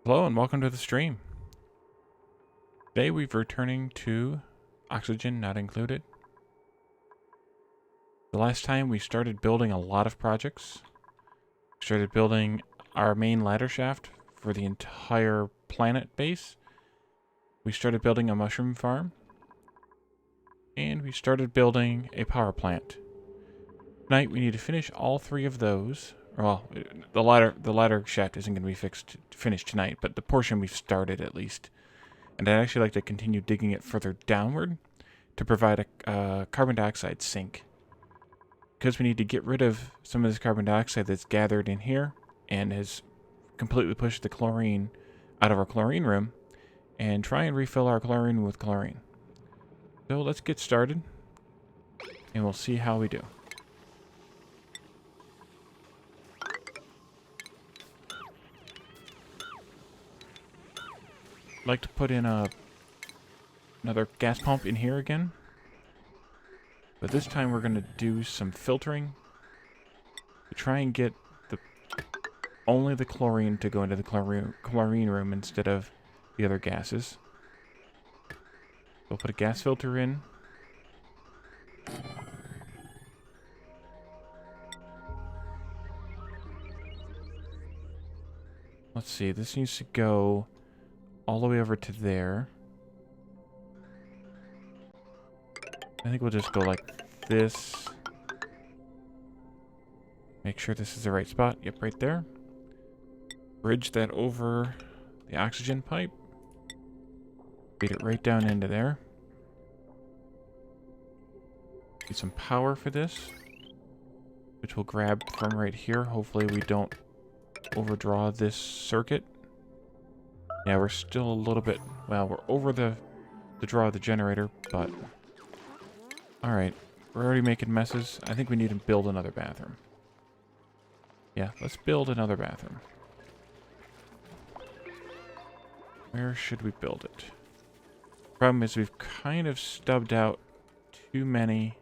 Hello and welcome to the stream. Today we're returning to oxygen not included. The last time we started building a lot of projects. We started building our main ladder shaft for the entire planet base. We started building a mushroom farm. And we started building a power plant. Tonight we need to finish all three of those. Well, the ladder shaft isn't going to be finished tonight, but the portion we've started at least. And I'd actually like to continue digging it further downward to provide a carbon dioxide sink. Because we need to get rid of some of this carbon dioxide that's gathered in here and has completely pushed the chlorine out of our chlorine room and try and refill our chlorine with chlorine. So let's get started and we'll see how we do. Like to put in another gas pump in here again, but this time we're going to do some filtering to try and get only the chlorine to go into the chlorine room instead of the other gases. We'll put a gas filter in. Let's see, this needs to go all the way over to there. I think we'll just go like this. Make sure this is the right spot. Yep, right there. Bridge that over the oxygen pipe. Feed it right down into there. Need some power for this, which we'll grab from right here. Hopefully we don't overdraw this circuit. Yeah, we're still a little bit... Well, we're over the draw of the generator, but... Alright, we're already making messes. I think we need to build another bathroom. Yeah, let's build another bathroom. Where should we build it? Problem is we've kind of stubbed out too many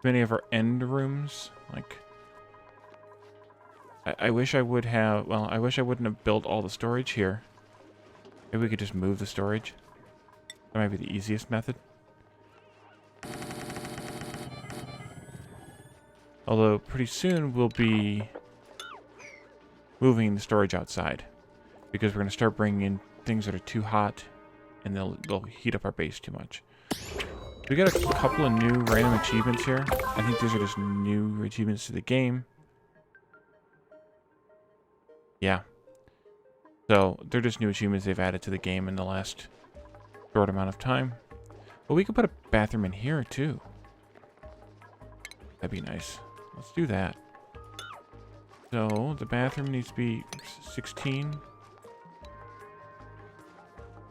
of our end rooms. Like... I wish I would have... Well, I wish I wouldn't have built all the storage here. Maybe we could just move the storage. That might be the easiest method. Although, pretty soon we'll be moving the storage outside. Because we're going to start bringing in things that are too hot. And they'll heat up our base too much. We got a couple of new random achievements here. I think these are just new achievements to the game. Yeah. So, they're just new achievements they've added to the game in the last short amount of time. But we could put a bathroom in here, too. That'd be nice. Let's do that. So, the bathroom needs to be 16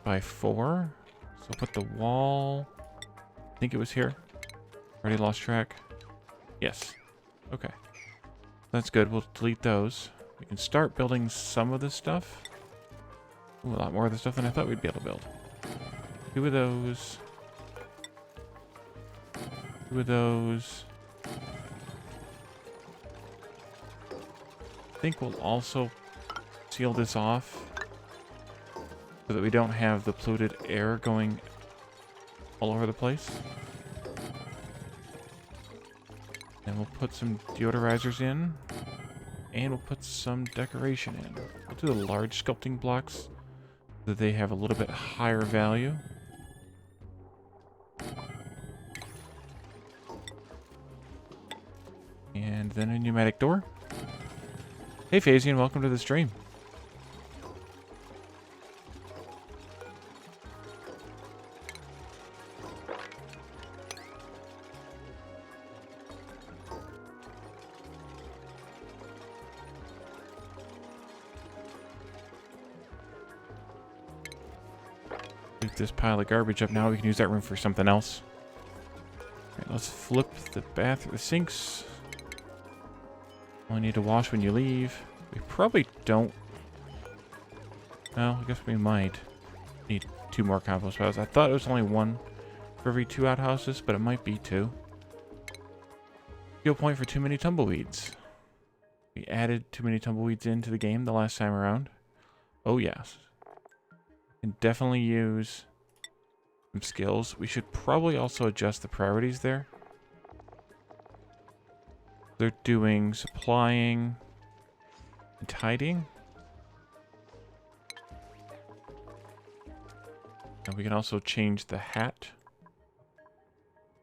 by 4. So, put the wall... I think it was here. Already lost track. Yes. Okay. That's good. We'll delete those. We can start building some of this stuff. Ooh, a lot more of the stuff than I thought we'd be able to build. 2 of those. 2 of those. I think we'll also seal this off so that we don't have the polluted air going all over the place. And we'll put some deodorizers in. And we'll put some decoration in. We'll do the large sculpting blocks so that they have a little bit higher value. And then a pneumatic door. Hey Phasian, welcome to the stream. This pile of garbage up now. We can use that room for something else. Alright, let's flip the sinks. Only need to wash when you leave. We probably don't. Well, I guess we might need 2 more compost piles. I thought it was only 1 for every 2 outhouses, but it might be 2. Skill point for too many tumbleweeds. We added too many tumbleweeds into the game the last time around. Oh, yes. Can definitely use some skills. We should probably also adjust the priorities there. They're doing supplying and tidying. And we can also change the hat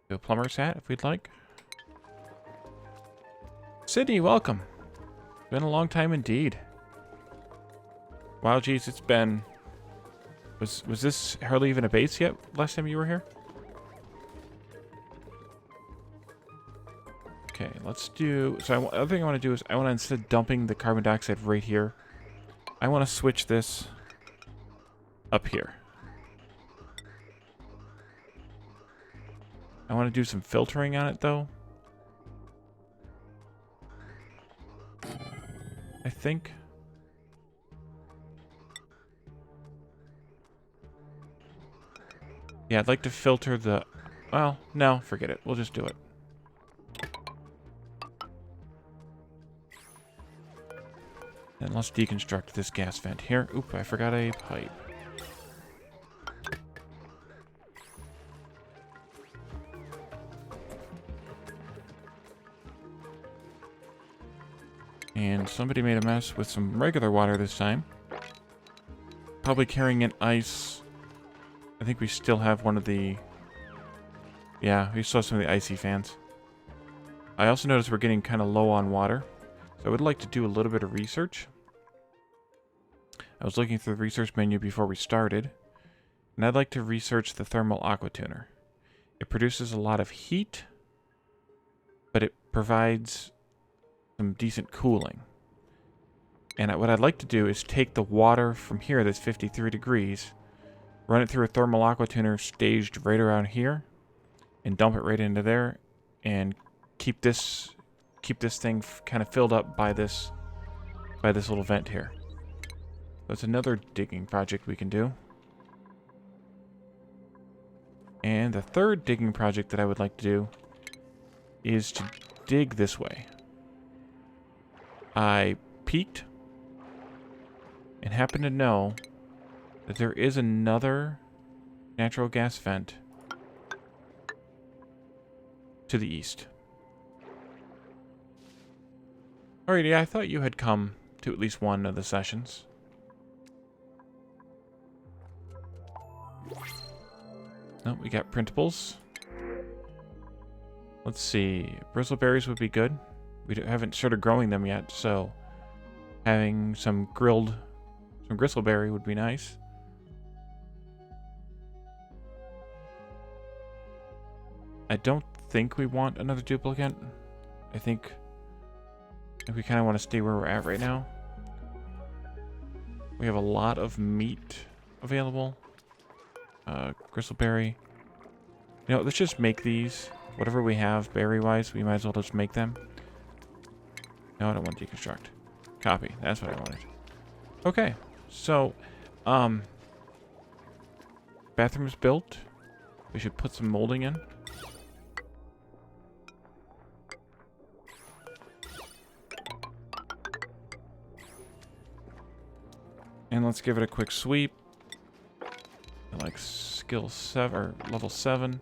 to a plumber's hat if we'd like. Sydney, welcome. Been a long time indeed. Wow, geez, it's been... Was this hardly even a base yet last time you were here? Okay, let's do... So the other thing I want to do is I want to, instead of dumping the carbon dioxide right here, I want to switch this up here. I want to do some filtering on it, though. I think. Yeah, I'd like to filter the... Well, no, forget it. We'll just do it. And let's deconstruct this gas vent here. Oop, I forgot a pipe. And somebody made a mess with some regular water this time. Probably carrying in ice. I think we still have one of the... Yeah, we still have some of the icy fans. I also noticed we're getting kind of low on water. So I would like to do a little bit of research. I was looking through the research menu before we started. And I'd like to research the thermal aqua tuner. It produces a lot of heat, but it provides some decent cooling. And what I'd like to do is take the water from here that's 53 degrees, run it through a thermal aqua tuner staged right around here, and dump it right into there, and keep this thing kind of filled up by this little vent here. That's another digging project we can do. And the third digging project that I would like to do is to dig this way. I peeked and happened to know that there is another natural gas vent to the east. Alrighty, yeah, I thought you had come to at least one of the sessions. No, we got printables. Let's see. Bristleberries would be good. We haven't started growing them yet, so having some gristleberry would be nice. I don't think we want another duplicate. I think we kind of want to stay where we're at right now. We have a lot of meat available. Gristleberry. You know, let's just make these. Whatever we have berry-wise, we might as well just make them. No, I don't want to deconstruct. Copy. That's what I wanted. Okay. So, bathroom's built. We should put some molding in. And let's give it a quick sweep. Like skill 7 or level 7.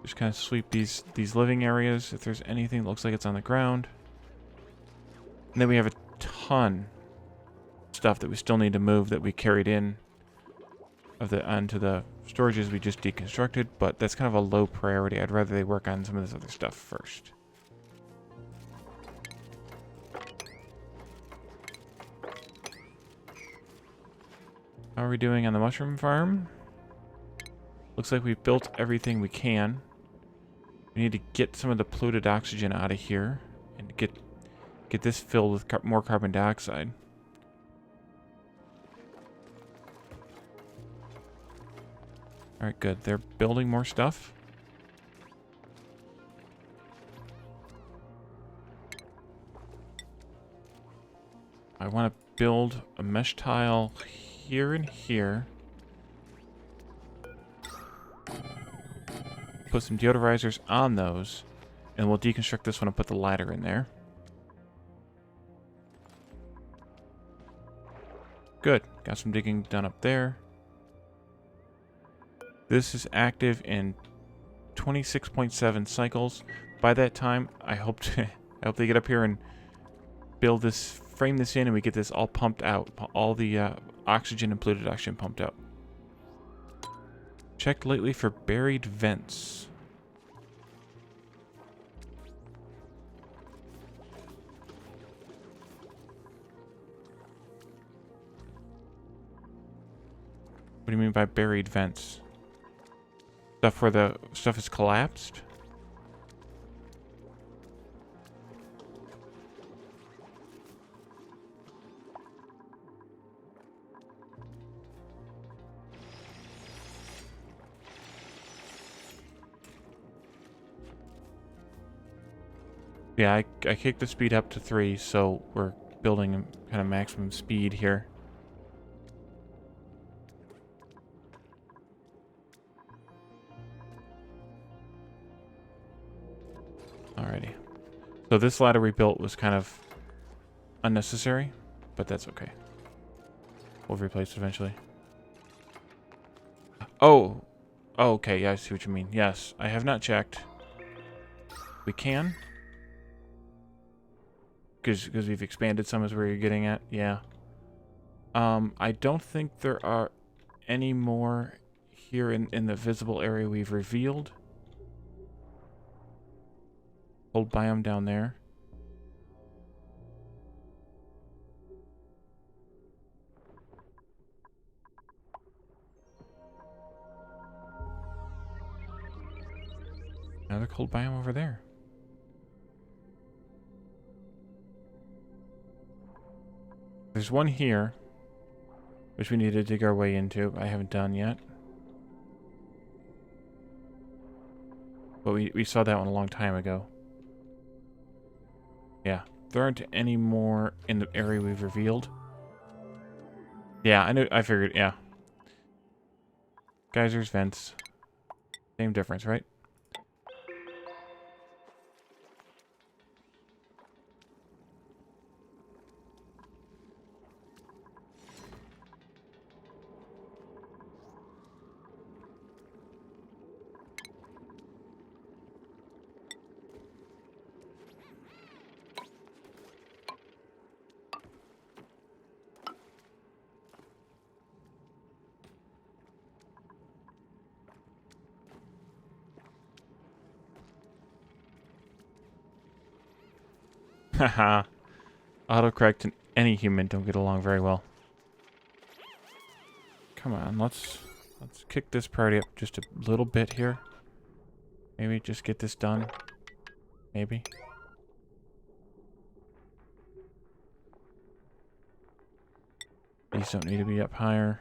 Just kind of sweep these living areas. If there's anything that looks like it's on the ground. And then we have a ton of stuff that we still need to move that we carried in onto the storages we just deconstructed, but that's kind of a low priority. I'd rather they work on some of this other stuff first. How are we doing on the mushroom farm? Looks like we've built everything we can. We need to get some of the polluted oxygen out of here and get this filled with more carbon dioxide. Alright, good. They're building more stuff. I want to build a mesh tile here and here. Put some deodorizers on those, and we'll deconstruct this one and put the ladder in there. Good. Got some digging done up there. This is active in 26.7 cycles. By that time, I hope they get up here and build this, frame this in, and we get this all pumped out. All the oxygen and polluted oxygen pumped out. Checked lately for buried vents. What do you mean by buried vents? Stuff where the stuff is collapsed? Yeah, I kicked the speed up to 3, so we're building kind of maximum speed here. Alrighty. So this ladder we built was kind of unnecessary, but that's okay. We'll replace it eventually. Oh! Oh, okay, yeah, I see what you mean. Yes, I have not checked. We can. Because we've expanded some is where you're getting at. Yeah. I don't think there are any more here in the visible area we've revealed. Old biome down there. Another cold biome over there. There's one here, which we need to dig our way into. I haven't done yet. But we saw that one a long time ago. Yeah, there aren't any more in the area we've revealed. Yeah, I figured, yeah. Geysers, vents. Same difference, right? Haha. Autocorrect and any human don't get along very well. Come on, let's kick this priority up just a little bit here. Maybe just get this done. Maybe. These don't need to be up higher.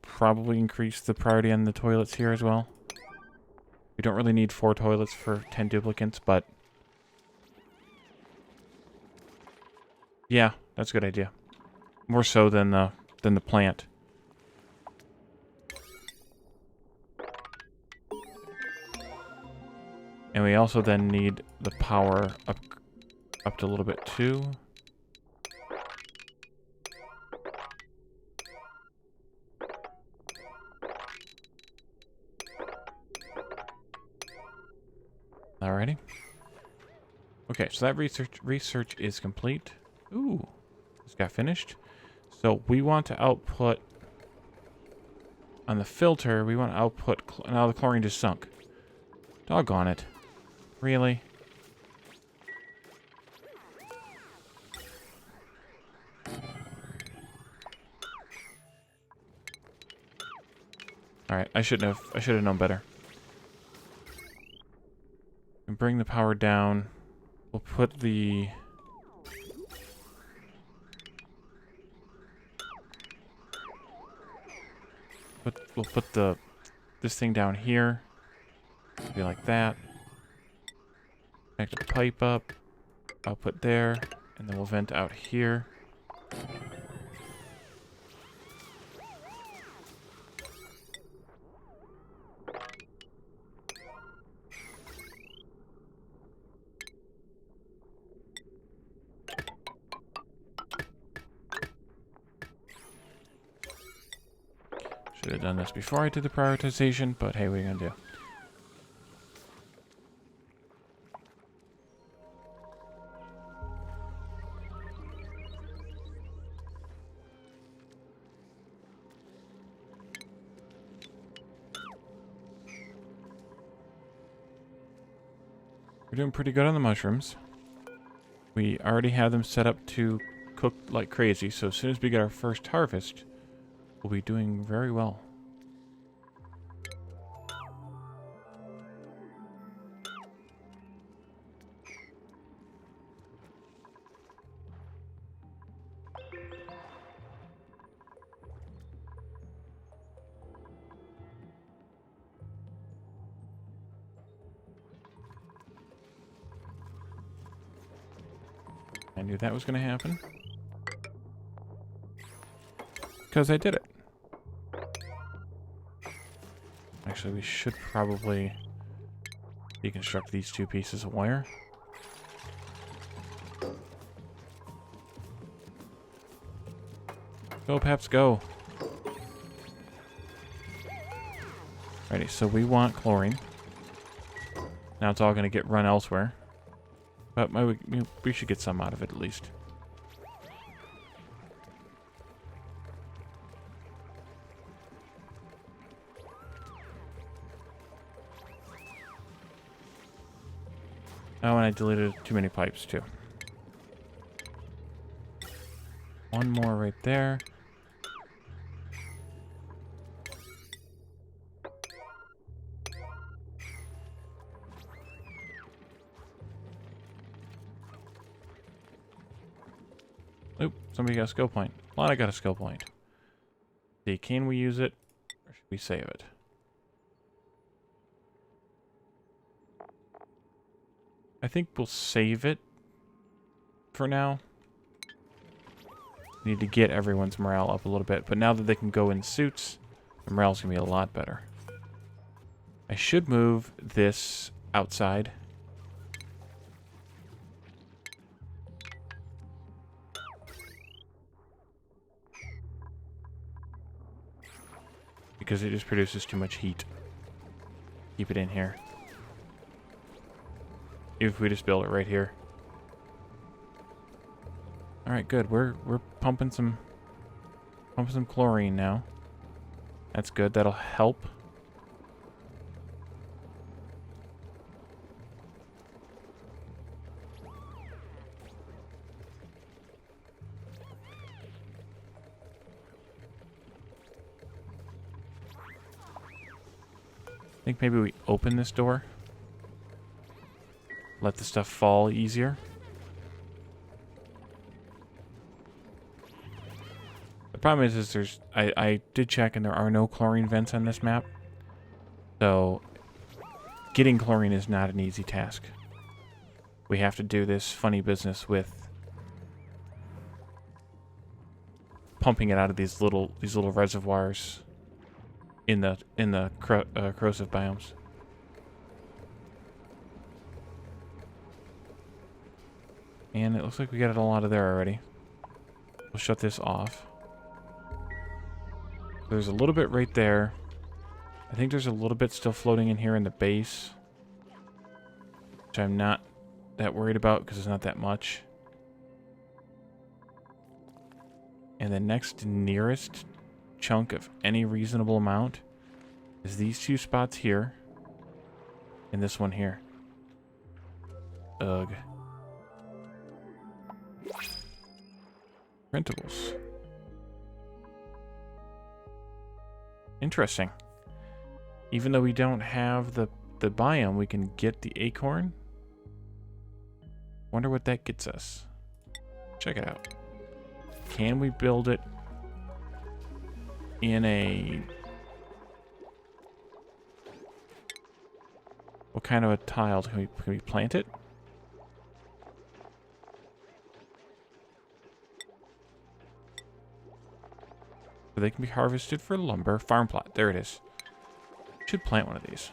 Probably increase the priority on the toilets here as well. We don't really need 4 toilets for 10 duplicants, but yeah, that's a good idea. More so than the plant. And we also then need the power up to a little bit too. Alrighty. Okay, so that research is complete. Ooh, this got finished. So we want to output on the filter. We want to output. Now the chlorine just sunk. Doggone it! Really? All right, I should have known better. And bring the power down. We'll put the we'll put this thing down here. Be like that. Connect the pipe up. Output there, and then we'll vent out here. Should have done this before I did the prioritization, but hey, what are you gonna do? We're doing pretty good on the mushrooms. We already have them set up to cook like crazy, so as soon as we get our first harvest, we'll be doing very well. I knew that was going to happen. Because I did it. Actually, we should probably deconstruct these two pieces of wire. Go, Peps, go. Alrighty, so we want chlorine. Now it's all going to get run elsewhere. But we should get some out of it at least. Oh, and I deleted too many pipes too. One more right there. Oop, somebody got a skill point. Well, I got a skill point. See, can we use it, or should we save it? I think we'll save it for now. We need to get everyone's morale up a little bit, but now that they can go in suits, the morale's gonna be a lot better. I should move this outside. Because it just produces too much heat. Keep it in here. If we just build it right here. Alright, good. We're pumping some chlorine now. That's good. That'll help. I think maybe we open this door. Let the stuff fall easier. The problem is there's... I did check and there are no chlorine vents on this map. So, getting chlorine is not an easy task. We have to do this funny business with pumping it out of these little reservoirs in the corrosive biomes. And it looks like we got it all out of there already. We'll shut this off. There's a little bit right there. I think there's a little bit still floating in here in the base, which I'm not that worried about because it's not that much. And the next nearest chunk of any reasonable amount is these two spots here and this one here. Ugh. Printables. Interesting. Even though we don't have the biome, we can get the acorn. Wonder what that gets us. Check it out. Can we build it in a... What kind of a tile? Can we plant it? So they can be harvested for lumber. Farm plot. There it is. Should plant one of these.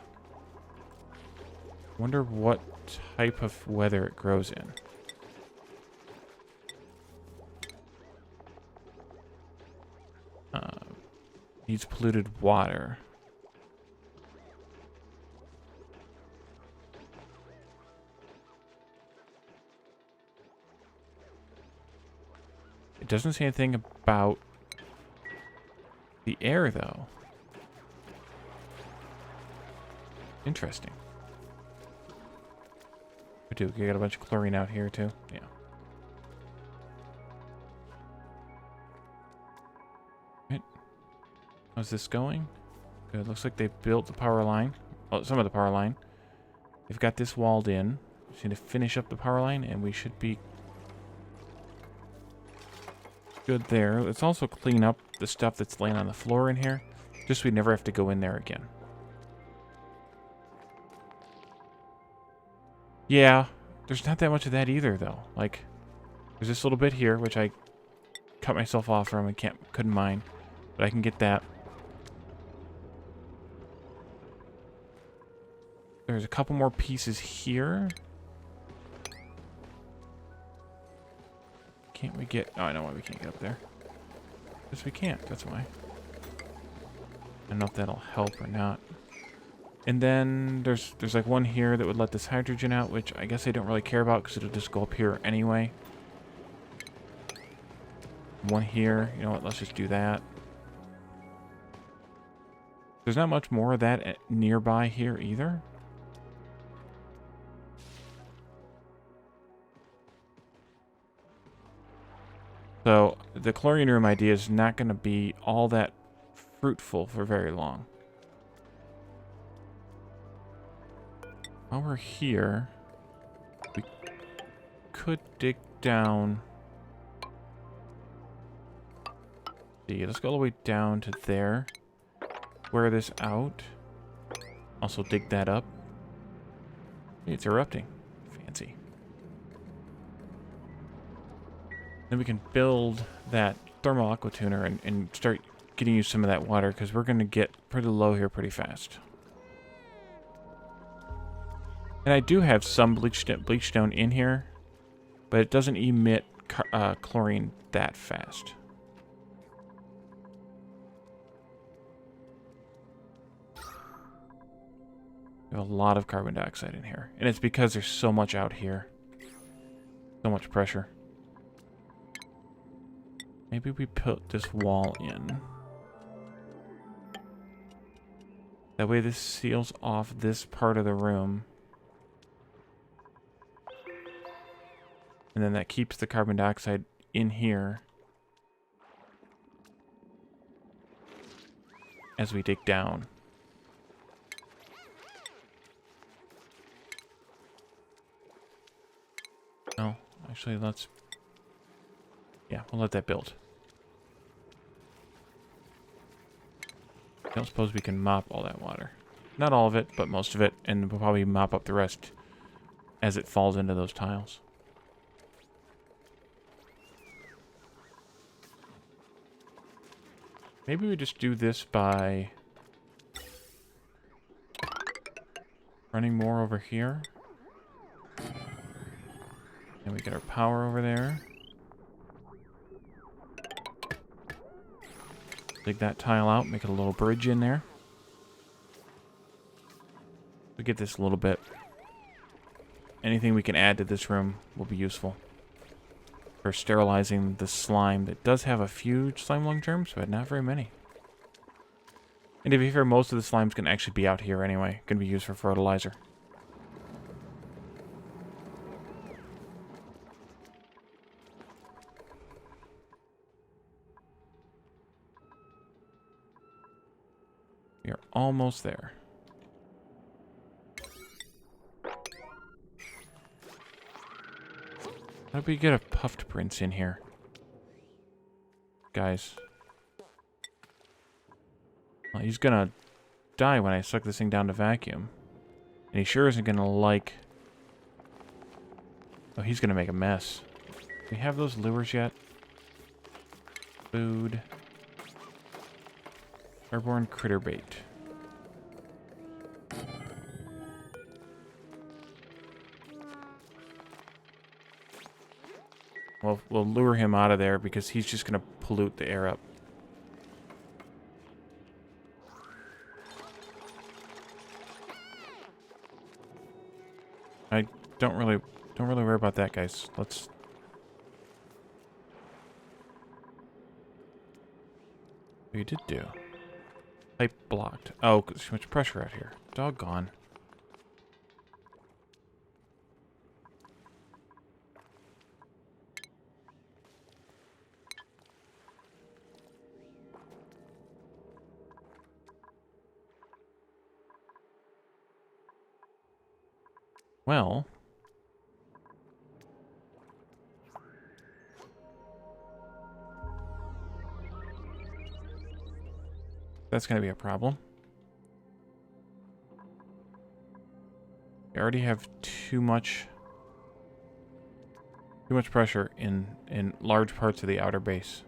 Wonder what type of weather it grows in. Needs polluted water. It doesn't say anything about the air, though. Interesting. We do. We got a bunch of chlorine out here, too. Yeah. Right. How's this going? Good. Looks like they built the power line. Well, some of the power line. They've got this walled in. Just need to finish up the power line, and we should be good there. Let's also clean up the stuff that's laying on the floor in here, just so we never have to go in there again. Yeah, there's not that much of that either, though. Like, there's this little bit here, which I cut myself off from and couldn't mine, but I can get that. There's a couple more pieces here. Can't we get... Oh, I know why we can't get up there. Because we can't, that's why. I don't know if that'll help or not. And then there's like one here that would let this hydrogen out, which I guess I don't really care about because it'll just go up here anyway. One here. You know what? Let's just do that. There's not much more of that nearby here either. So the chlorine room idea is not going to be all that fruitful for very long. While we're here, we could dig down. See, let's go all the way down to there. Wear this out. Also dig that up. It's erupting. Fancy. Then we can build that thermal aqua tuner and start getting you some of that water, because we're going to get pretty low here pretty fast. And I do have some bleach stone in here, but it doesn't emit chlorine that fast. We have a lot of carbon dioxide in here, and it's because there's so much out here. So much pressure. Maybe we put this wall in. That way this seals off this part of the room. And then that keeps the carbon dioxide in here as we dig down. Oh, actually, let's... Yeah, we'll let that build. I don't suppose we can mop all that water. Not all of it, but most of it, and we'll probably mop up the rest as it falls into those tiles. Maybe we just do this by running more over here. And we get our power over there. Dig that tile out, make it a little bridge in there. We get this a little bit. Anything we can add to this room will be useful for sterilizing the slime that does have a few slime lung germs, but not very many. And to be fair, most of the slime's going to actually be out here anyway. Going to be used for fertilizer. We are almost there. How do we get a puffed prince in here? Guys. Well, he's gonna die when I suck this thing down to vacuum. And he sure isn't gonna like... Oh, he's gonna make a mess. Do we have those lures yet? Food. Airborne critter bait. Well, we'll lure him out of there because he's just going to pollute the air up. I don't really worry about that, guys. Let's... What you did do? Pipe blocked. Oh, 'cause there's too much pressure out here. Doggone. Well... That's going to be a problem. We already have too much pressure in large parts of the outer base.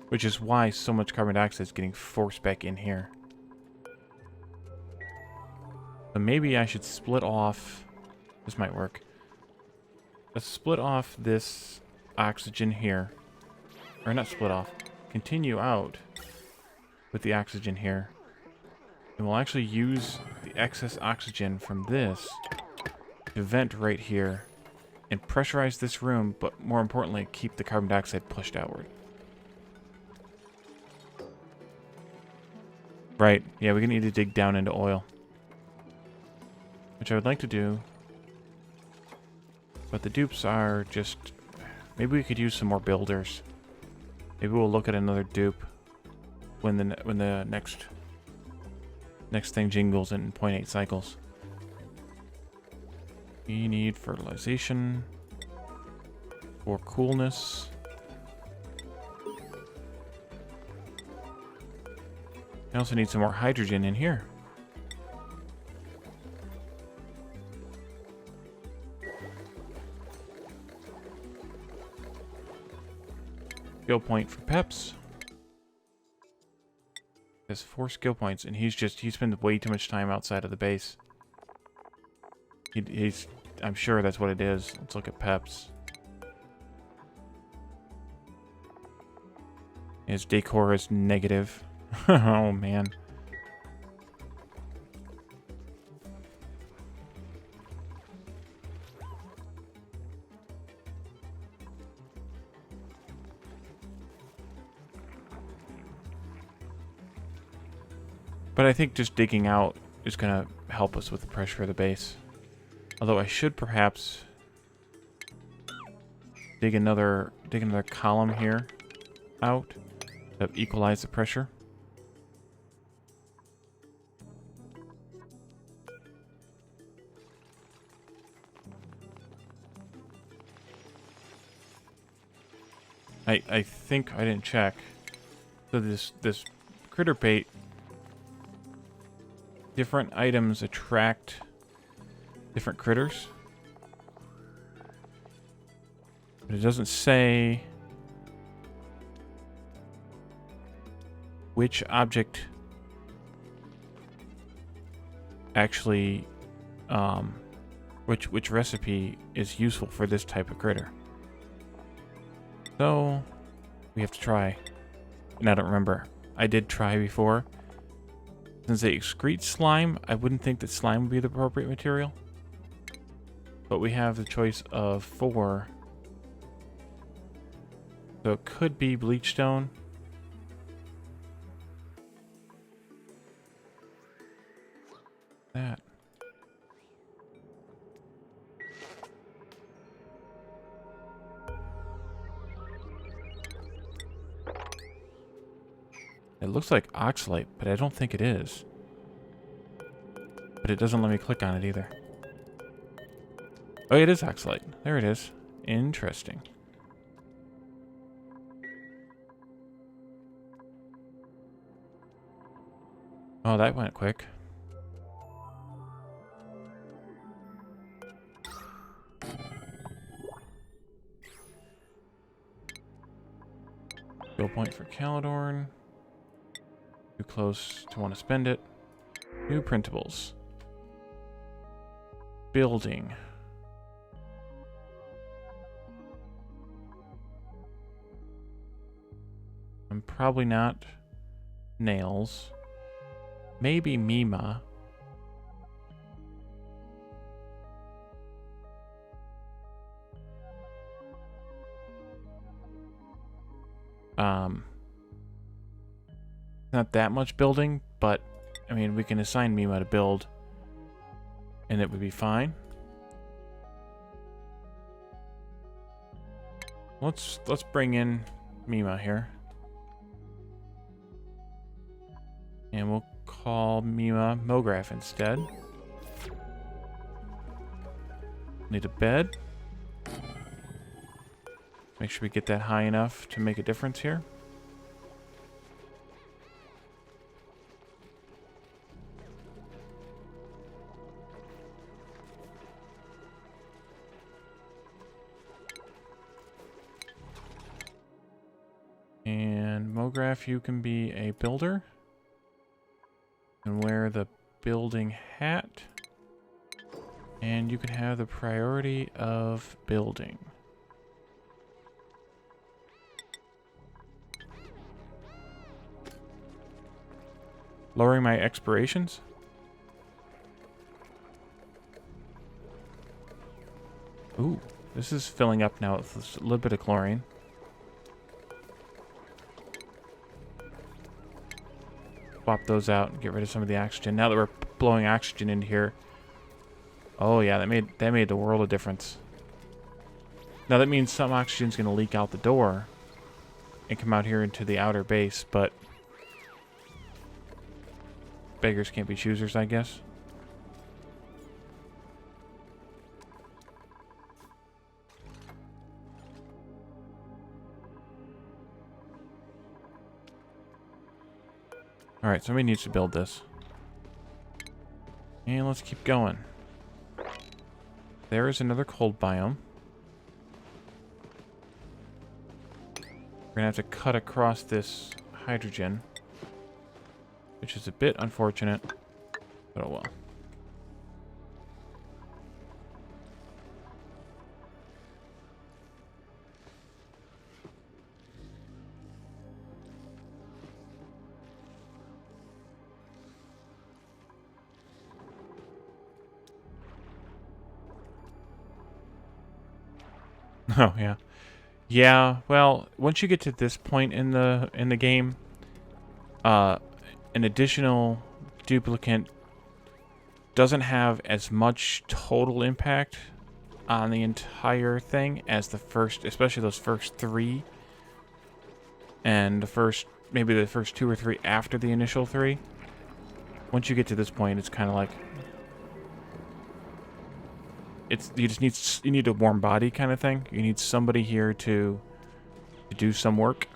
Which is why so much carbon dioxide is getting forced back in here. So maybe I should split off... This might work. Let's split off this oxygen here. Or not split off. Continue out with the oxygen here. And we'll actually use the excess oxygen from this to vent right here and pressurize this room, but more importantly, keep the carbon dioxide pushed outward. Right, yeah, we're gonna need to dig down into oil. Which I would like to do. But the dupes are just... Maybe we could use some more builders. Maybe we'll look at another dupe when the next thing jingles in 0.8 cycles. We need fertilization for coolness. I also need some more hydrogen in here. Skill point for Peps. Has 4 skill points, and he spends way too much time outside of the base. I'm sure that's what it is. Let's look at Peps. His decor is negative. Oh man. But I think just digging out is going to help us with the pressure of the base. Although I should perhaps dig another column here out to equalize the pressure. I think I didn't check. So this critter bait, different items attract different critters. But it doesn't say which object actually which recipe is useful for this type of critter. So we have to try. And I don't remember. I did try before. Since they excrete slime, I wouldn't think that slime would be the appropriate material. But we have the choice of 4. So it could be bleachstone. That. It looks like oxalate, but I don't think it is. But it doesn't let me click on it either. Oh, it is oxalate. There it is. Interesting. Oh, that went quick. Skill point for Caledorn. Too close to want to spend it. New printables. Building. I'm probably not nails. Maybe Mima. not that much building, but I mean, we can assign Mima to build and it would be fine. Let's bring in Mima here. And we'll call Mima Mograph instead. Need a bed. Make sure we get that high enough to make a difference here. And Mograph, you can be a builder. And wear the building hat. And you can have the priority of building. Lowering my expirations. Ooh, this is filling up now with a little bit of chlorine. Swap those out and get rid of some of the oxygen. Now that we're blowing oxygen into here. Oh yeah, that made the world of difference. Now that means some oxygen's gonna leak out the door and come out here into the outer base, but beggars can't be choosers, I guess. Alright, somebody needs to build this. And let's keep going. There is another cold biome. We're gonna have to cut across this hydrogen, which is a bit unfortunate, but oh well. Oh yeah. Yeah, well, once you get to this point in the game, an additional duplicate doesn't have as much total impact on the entire thing as the first, especially those first three, and maybe the first 2 or 3 after the initial 3. Once you get to this point, it's kind of like you need a warm body kind of thing. You need somebody here to do some work.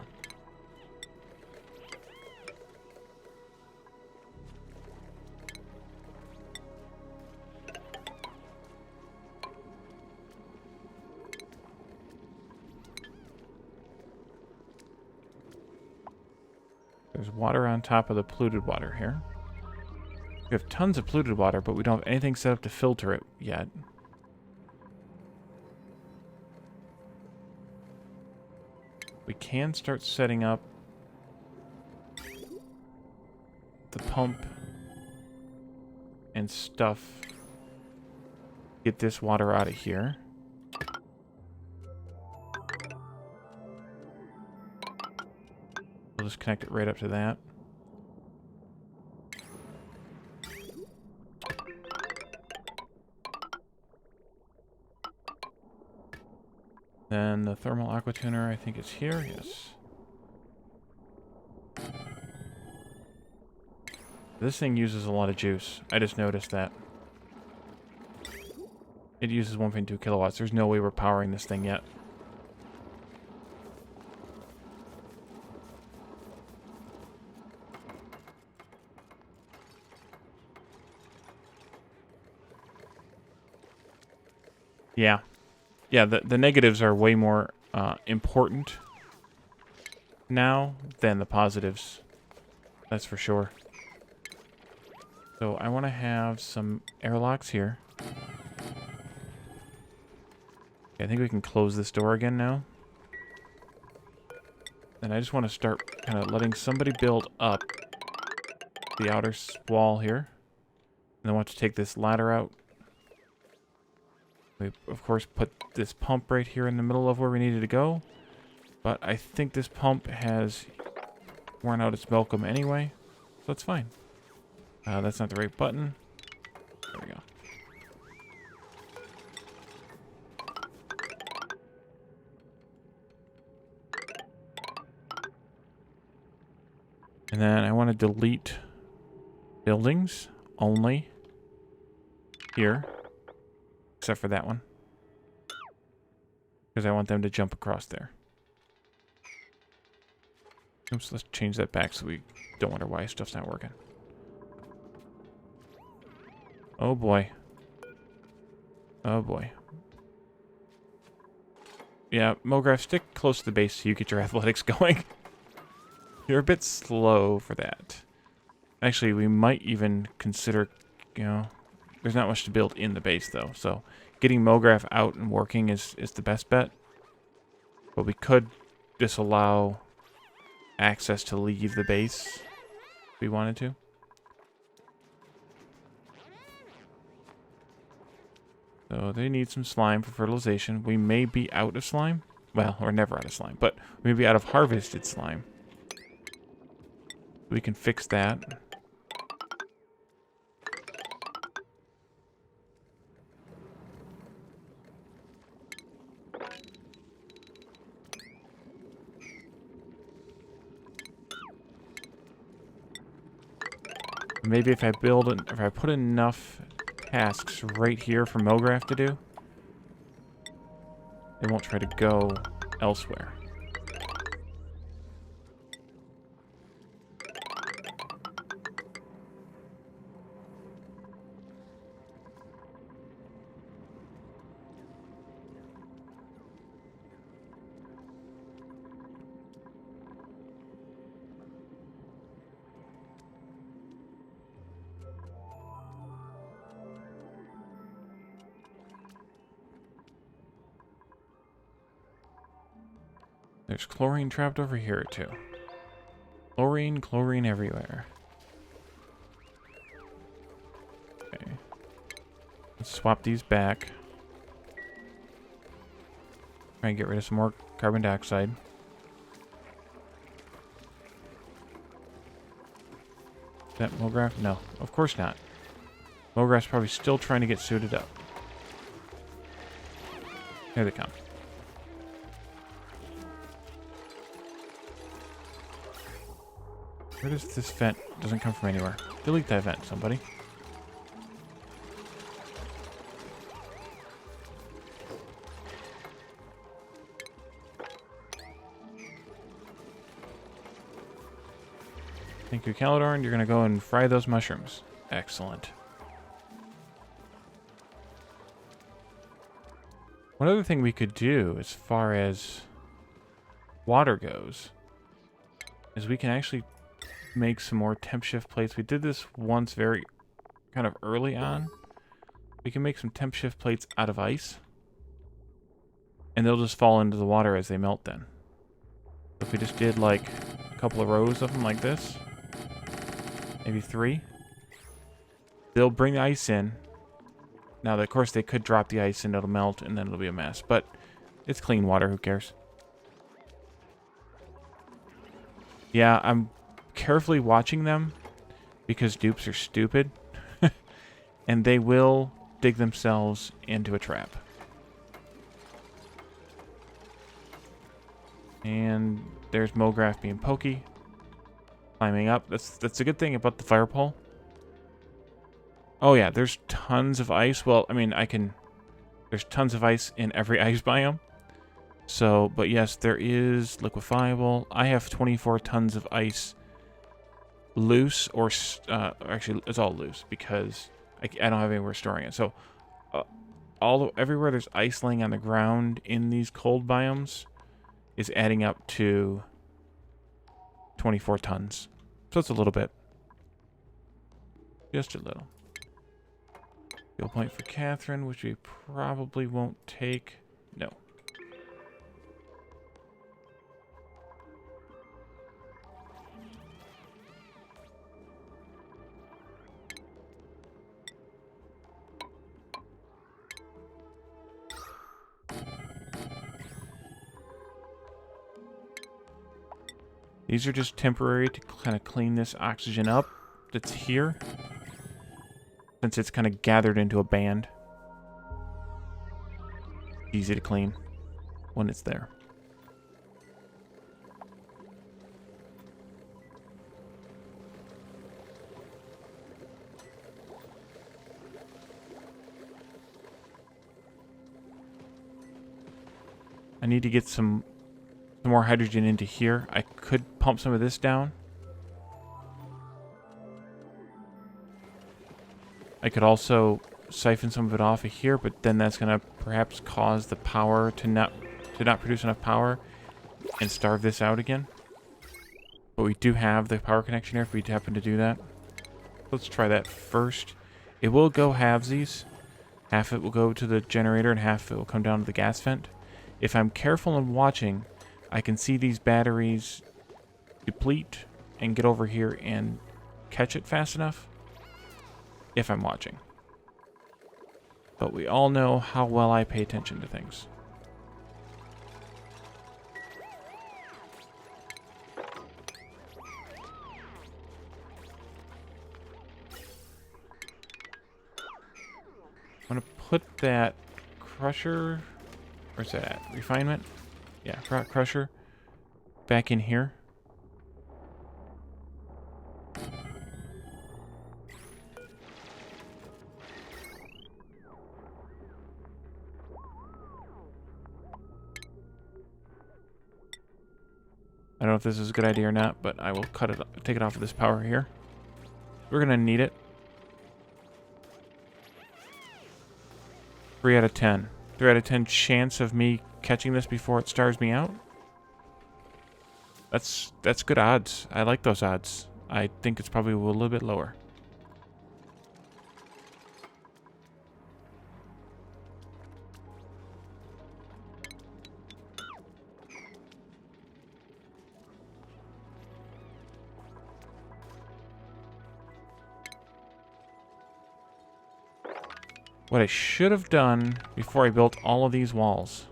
There's water on top of the polluted water here. We have tons of polluted water, but we don't have anything set up to filter it yet. We can start setting up the pump and stuff. Get this water out of here. We'll just connect it right up to that. Then the thermal aqua tuner, I think it's here, yes. This thing uses a lot of juice. I just noticed that. It uses 1.2 kilowatts. There's no way we're powering this thing yet. Yeah. Yeah, the negatives are way more important now than the positives. That's for sure. So I want to have some airlocks here. Okay, I think we can close this door again now. And I just want to start kind of letting somebody build up the outer wall here. And I want to take this ladder out. We, of course, put this pump right here in the middle of where we needed to go. But I think this pump has worn out its welcome anyway. So that's fine. That's not the right button. There we go. And then I want to delete buildings only here, except for that one, because I want them to jump across there. Oops, let's change that back so we don't wonder why stuff's not working. Oh boy. Oh boy. Yeah, Mograph, stick close to the base so you get your athletics going. You're a bit slow for that. Actually, we might even consider, you know, there's not much to build in the base though, so getting Mograph out and working is the best bet. But we could disallow access to leave the base if we wanted to. So they need some slime for fertilization. We may be out of slime. Well, we're never out of slime, but we may be out of harvested slime. We can fix that. Maybe if I put enough tasks right here for Mograph to do, they won't try to go elsewhere. There's chlorine trapped over here, too. Chlorine everywhere. Okay. Let's swap these back. Try and get rid of some more carbon dioxide. Is that Mograph? No, of course not. Mograph's probably still trying to get suited up. Here they come. Where does this vent? Doesn't come from anywhere. Delete that vent, somebody. Thank you, Calidorn. You're gonna go and fry those mushrooms. Excellent. One other thing we could do as far as water goes is we can actually make some more temp shift plates. We did this once very kind of early on. We can make some temp shift plates out of ice, and they'll just fall into the water as they melt then. If we just did like a couple of rows of them like this, maybe 3, they'll bring the ice in. Now, of course, they could drop the ice and it'll melt and then it'll be a mess, but it's clean water, who cares? Yeah, I'm carefully watching them because dupes are stupid and they will dig themselves into a trap. And there's Mograph being pokey, climbing up. That's a good thing about the fire pole. Oh yeah, there's tons of ice. Well, I mean, there's tons of ice in every ice biome. So, but yes, there is liquefiable. I have 24 tons of ice loose, or actually, it's all loose because I don't have anywhere storing it. So, everywhere there's ice laying on the ground in these cold biomes is adding up to 24 tons. So it's a little bit. Just a little. Skill point for Catherine, which we probably won't take. No. These are just temporary to kind of clean this oxygen up that's here, since it's kind of gathered into a band. Easy to clean when it's there. I need to get some more hydrogen into here. I could pump some of this down. I could also siphon some of it off of here, but then that's going to perhaps cause the power to not produce enough power and starve this out again. But we do have the power connection here if we happen to do that. Let's try that first. It will go halvesies. Half of it will go to the generator and half of it will come down to the gas vent. If I'm careful and watching, I can see these batteries deplete and get over here and catch it fast enough. If I'm watching. But we all know how well I pay attention to things. I'm going to put that crusher... Where's that at? Refinement? Yeah, crusher. Back in here. I don't know if this is a good idea or not, but I will take it off of this power here. We're going to need it. 3 out of 10. 3 out of 10 chance of me catching this before it stars me out. That's good odds. I like those odds. I think it's probably a little bit lower. What I should have done before I built all of these walls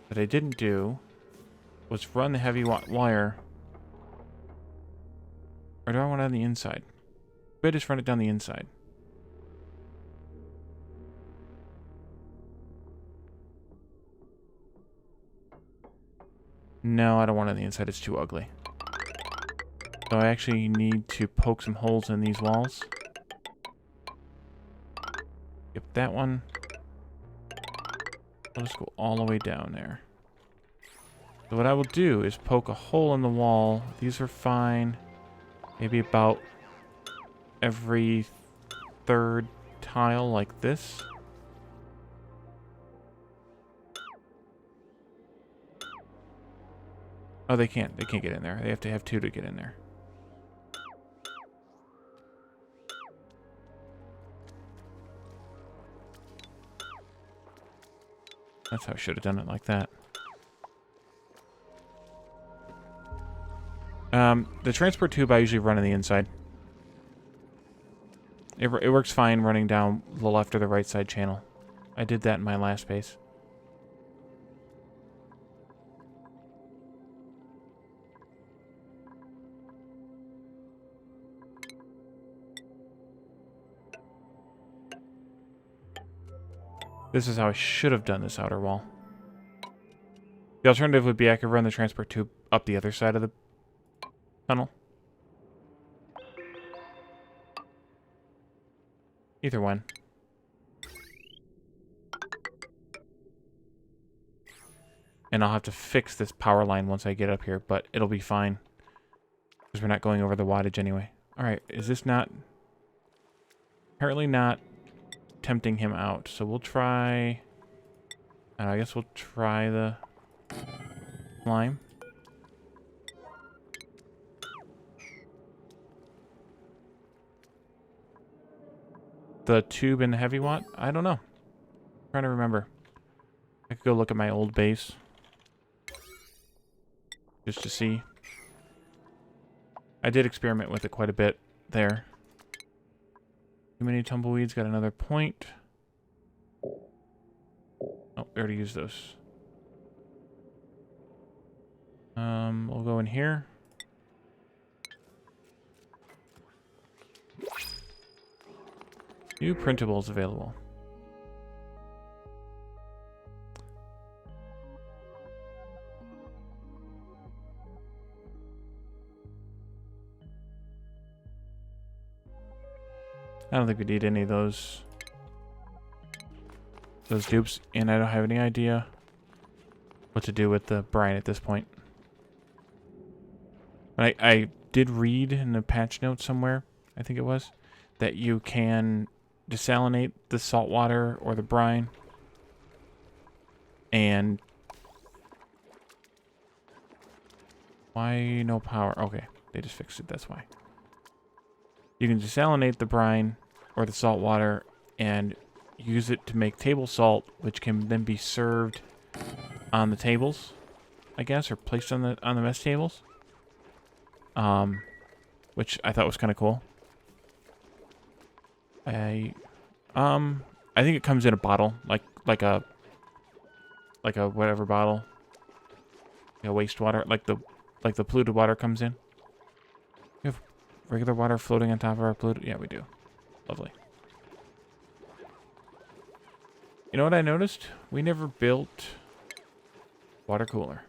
that I didn't do was run the heavy wire. Or do I want it on the inside? Maybe I just run it down the inside. No, I don't want it on the inside. It's too ugly. So I actually need to poke some holes in these walls. Yep, that one. I'll just go all the way down there. So what I will do is poke a hole in the wall. These are fine. Maybe about every third tile like this. Oh, they can't. They can't get in there. They have to have 2 to get in there. That's how I should have done it like that. The transport tube I usually run on the inside. It works fine running down the left or the right side channel. I did that in my last base. This is how I should have done this outer wall. The alternative would be I could run the transport tube up the other side of the tunnel. Either one. And I'll have to fix this power line once I get up here, but it'll be fine. Because we're not going over the wattage anyway. Alright, is this not... Apparently not tempting him out. So we'll try... I guess we'll try the lime. The tube and the heavy watt? I don't know. I'm trying to remember. I could go look at my old base. Just to see. I did experiment with it quite a bit there. Too many tumbleweeds, got another point. Oh, we already used those. We'll go in here. New printables available. I don't think we need any of those dupes, and I don't have any idea what to do with the brine at this point. But I did read in the patch notes somewhere, I think it was, that you can desalinate the salt water or the brine and why no power? Okay, they just fixed it, that's why. You can desalinate the brine or the salt water and use it to make table salt, which can then be served on the tables, I guess, or placed on the mess tables. Which I thought was kind of cool. I think it comes in a bottle, like a whatever bottle, wastewater, like the polluted water comes in. We have regular water floating on top of our polluted. Yeah, we do. Lovely. You know what I noticed? We never built water cooler.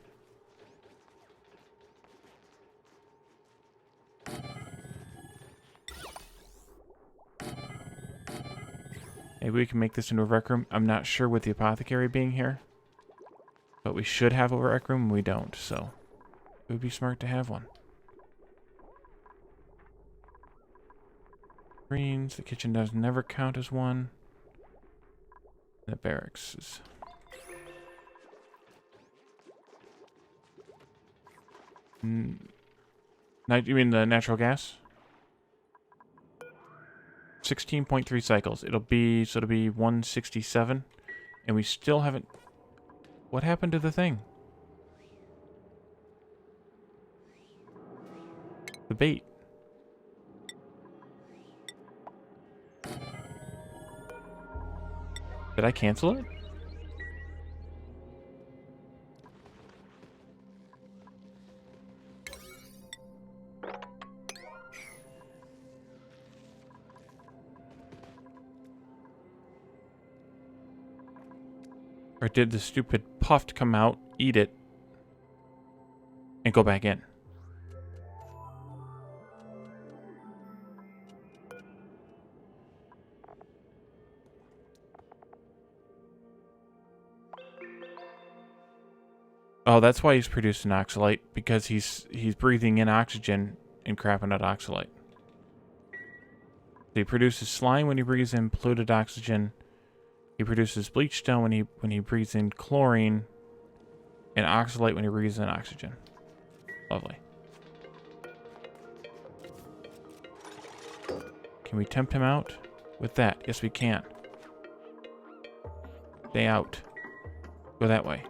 Maybe we can make this into a rec room. I'm not sure with the apothecary being here. But we should have a rec room, and we don't, so it would be smart to have one. Greens, the kitchen does never count as one. The barracks is... You mean the natural gas? 16.3 cycles. It'll be 167. And we still haven't... What happened to the thing? The bait. Did I cancel it? Or did the stupid puff come out, eat it, and go back in? Oh, that's why he's producing oxalate, because he's breathing in oxygen and crapping out oxalate. So he produces slime when he breathes in polluted oxygen. He produces bleach stone when he breathes in chlorine, and oxalate when he breathes in oxygen. Lovely. Can we tempt him out with that? Yes, we can. Stay out. Go that way.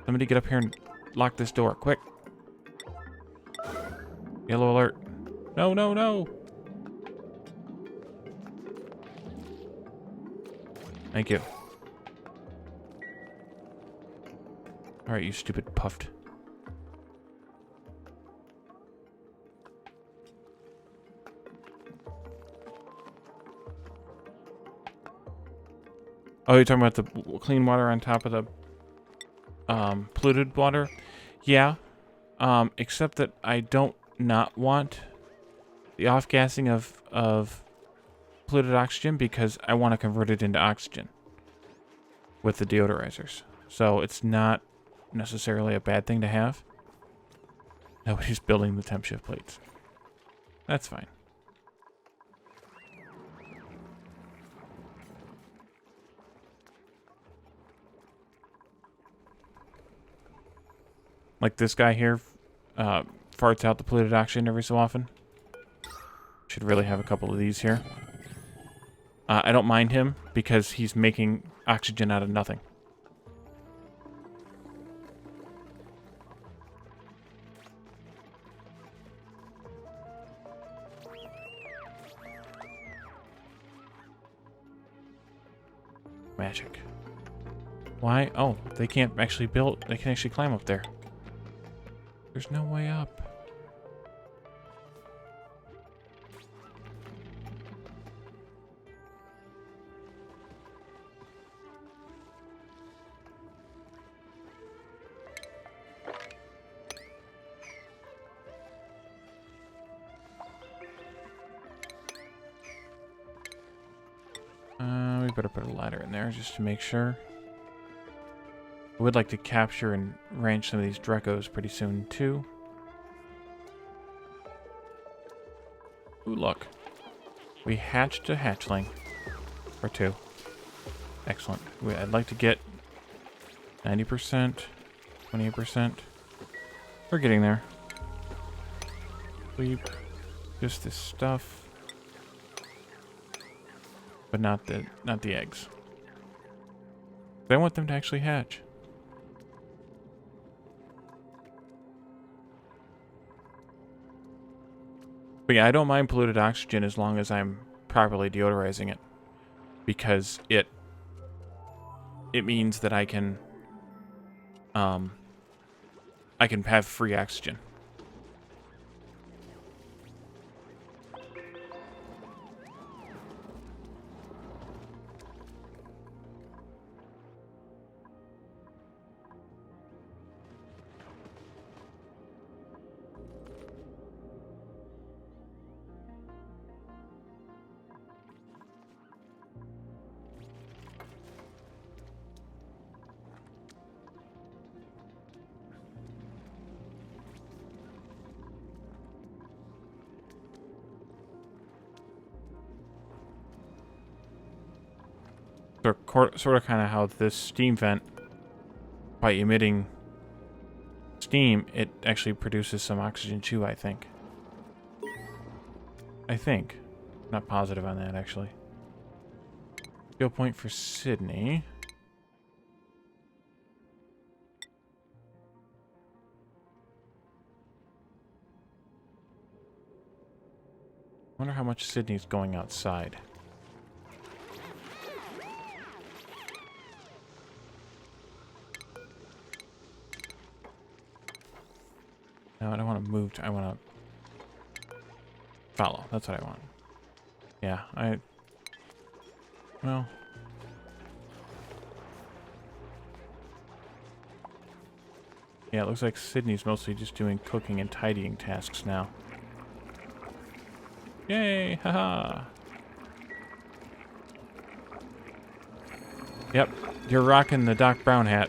Somebody get up here and lock this door, quick. Yellow alert. No, no, no. Thank you. Alright, you stupid puffed. Oh, you're talking about the clean water on top of the polluted water? Yeah. Except that I don't not want the off-gassing of polluted oxygen because I want to convert it into oxygen with the deodorizers. So it's not necessarily a bad thing to have. Nobody's building the temp shift plates. That's fine. Like this guy here farts out the polluted oxygen every so often. Should really have a couple of these here. I don't mind him because he's making oxygen out of nothing. Magic. Why? Oh, they can't actually build. They can actually climb up there. There's no way up. We better put a ladder in there just to make sure. I would like to capture and ranch some of these Drecos pretty soon, too. Ooh, look. We hatched a hatchling. Or two. Excellent. I'd like to get 90%, 28%. We're getting there. Sleep. Just this stuff. But not the eggs. I want them to actually hatch. But yeah, I don't mind polluted oxygen as long as I'm properly deodorizing it. Because it means that I can have free oxygen. Sort of kind of how this steam vent, by emitting steam, it actually produces some oxygen too, I think. Not positive on that, actually. Skill point for Sydney. Wonder how much Sydney's going outside. No, I don't want to move. I want to follow. That's what I want. Yeah, well. Yeah, it looks like Sydney's mostly just doing cooking and tidying tasks now. Yay! Haha! Yep, you're rocking the Doc Brown hat.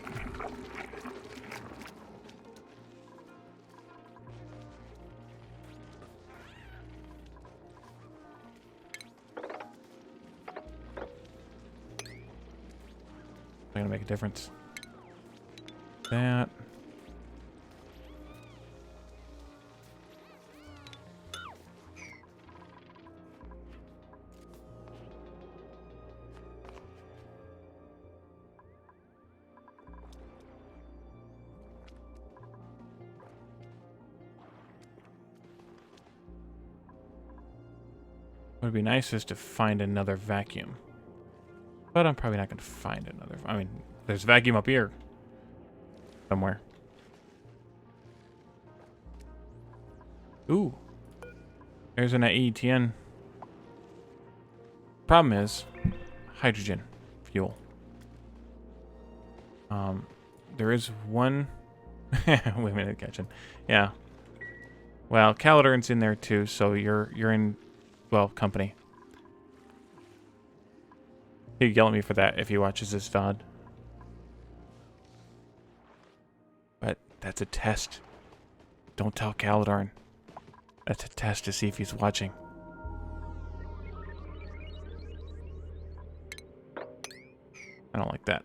Gonna make a difference. That. What would be nice is to find another vacuum. But I'm probably not going to find another. I mean, there's a vacuum up here. Somewhere. Ooh. There's an AETN. Problem is, hydrogen fuel. There is one... Wait a minute, catching. Yeah. Well, Calidern's in there too, so you're in, well, company. He'd yell at me for that if he watches this VOD. But that's a test. Don't tell Calidern. That's a test to see if he's watching. I don't like that.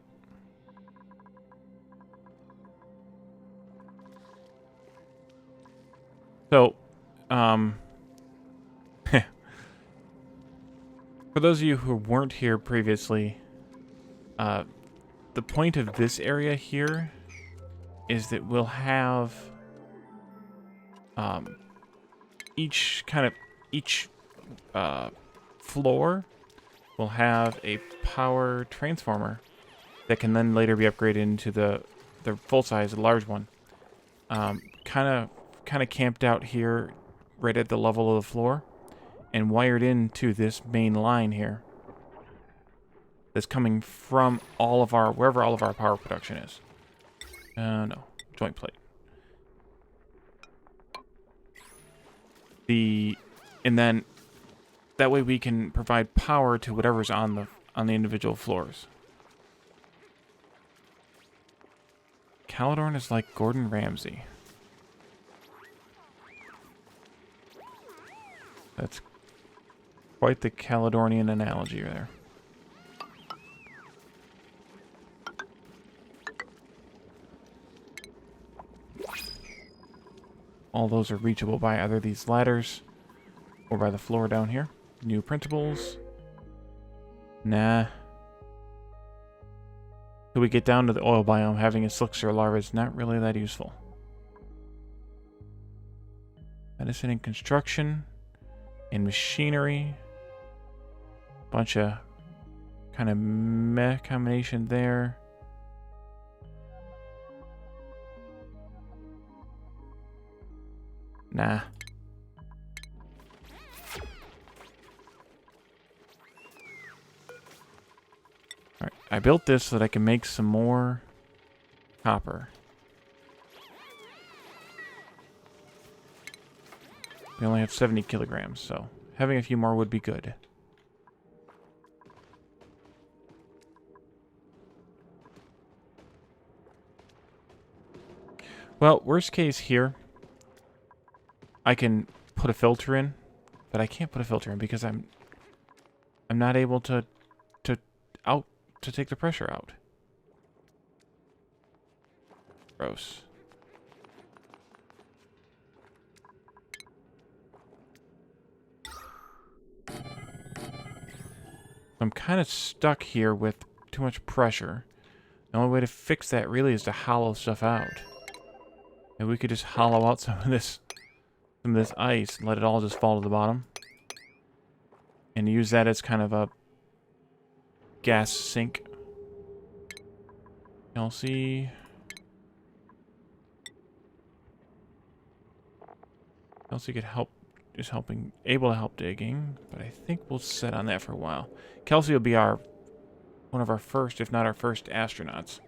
So, for those of you who weren't here previously, the point of this area here is that we'll have each floor will have a power transformer that can then later be upgraded into the full-size large one. kind of camped out here right at the level of the floor and wired into this main line here that's coming from wherever all of our power production is. No, joint plate. And then that way we can provide power to whatever's on the individual floors. Caledorn is like Gordon Ramsay. That's quite the Caledonian analogy there. All those are reachable by either these ladders or by the floor down here. New printables. Nah. Till we get down to the oil biome, having a Slickster larva is not really that useful. Medicine and construction. And machinery. Bunch of kind of meh combination there. Nah. Alright, I built this so that I can make some more copper. We only have 70 kilograms, so having a few more would be good. Well, worst case here, I can put a filter in, but I can't put a filter in because I'm not able to take the pressure out. Gross. I'm kind of stuck here with too much pressure. The only way to fix that really is to hollow stuff out. And we could just hollow out some of this ice and let it all just fall to the bottom. And use that as kind of a gas sink. Kelsey. Kelsey could help, is able to help digging, but I think we'll sit on that for a while. Kelsey will be one of our first, if not our first, astronauts.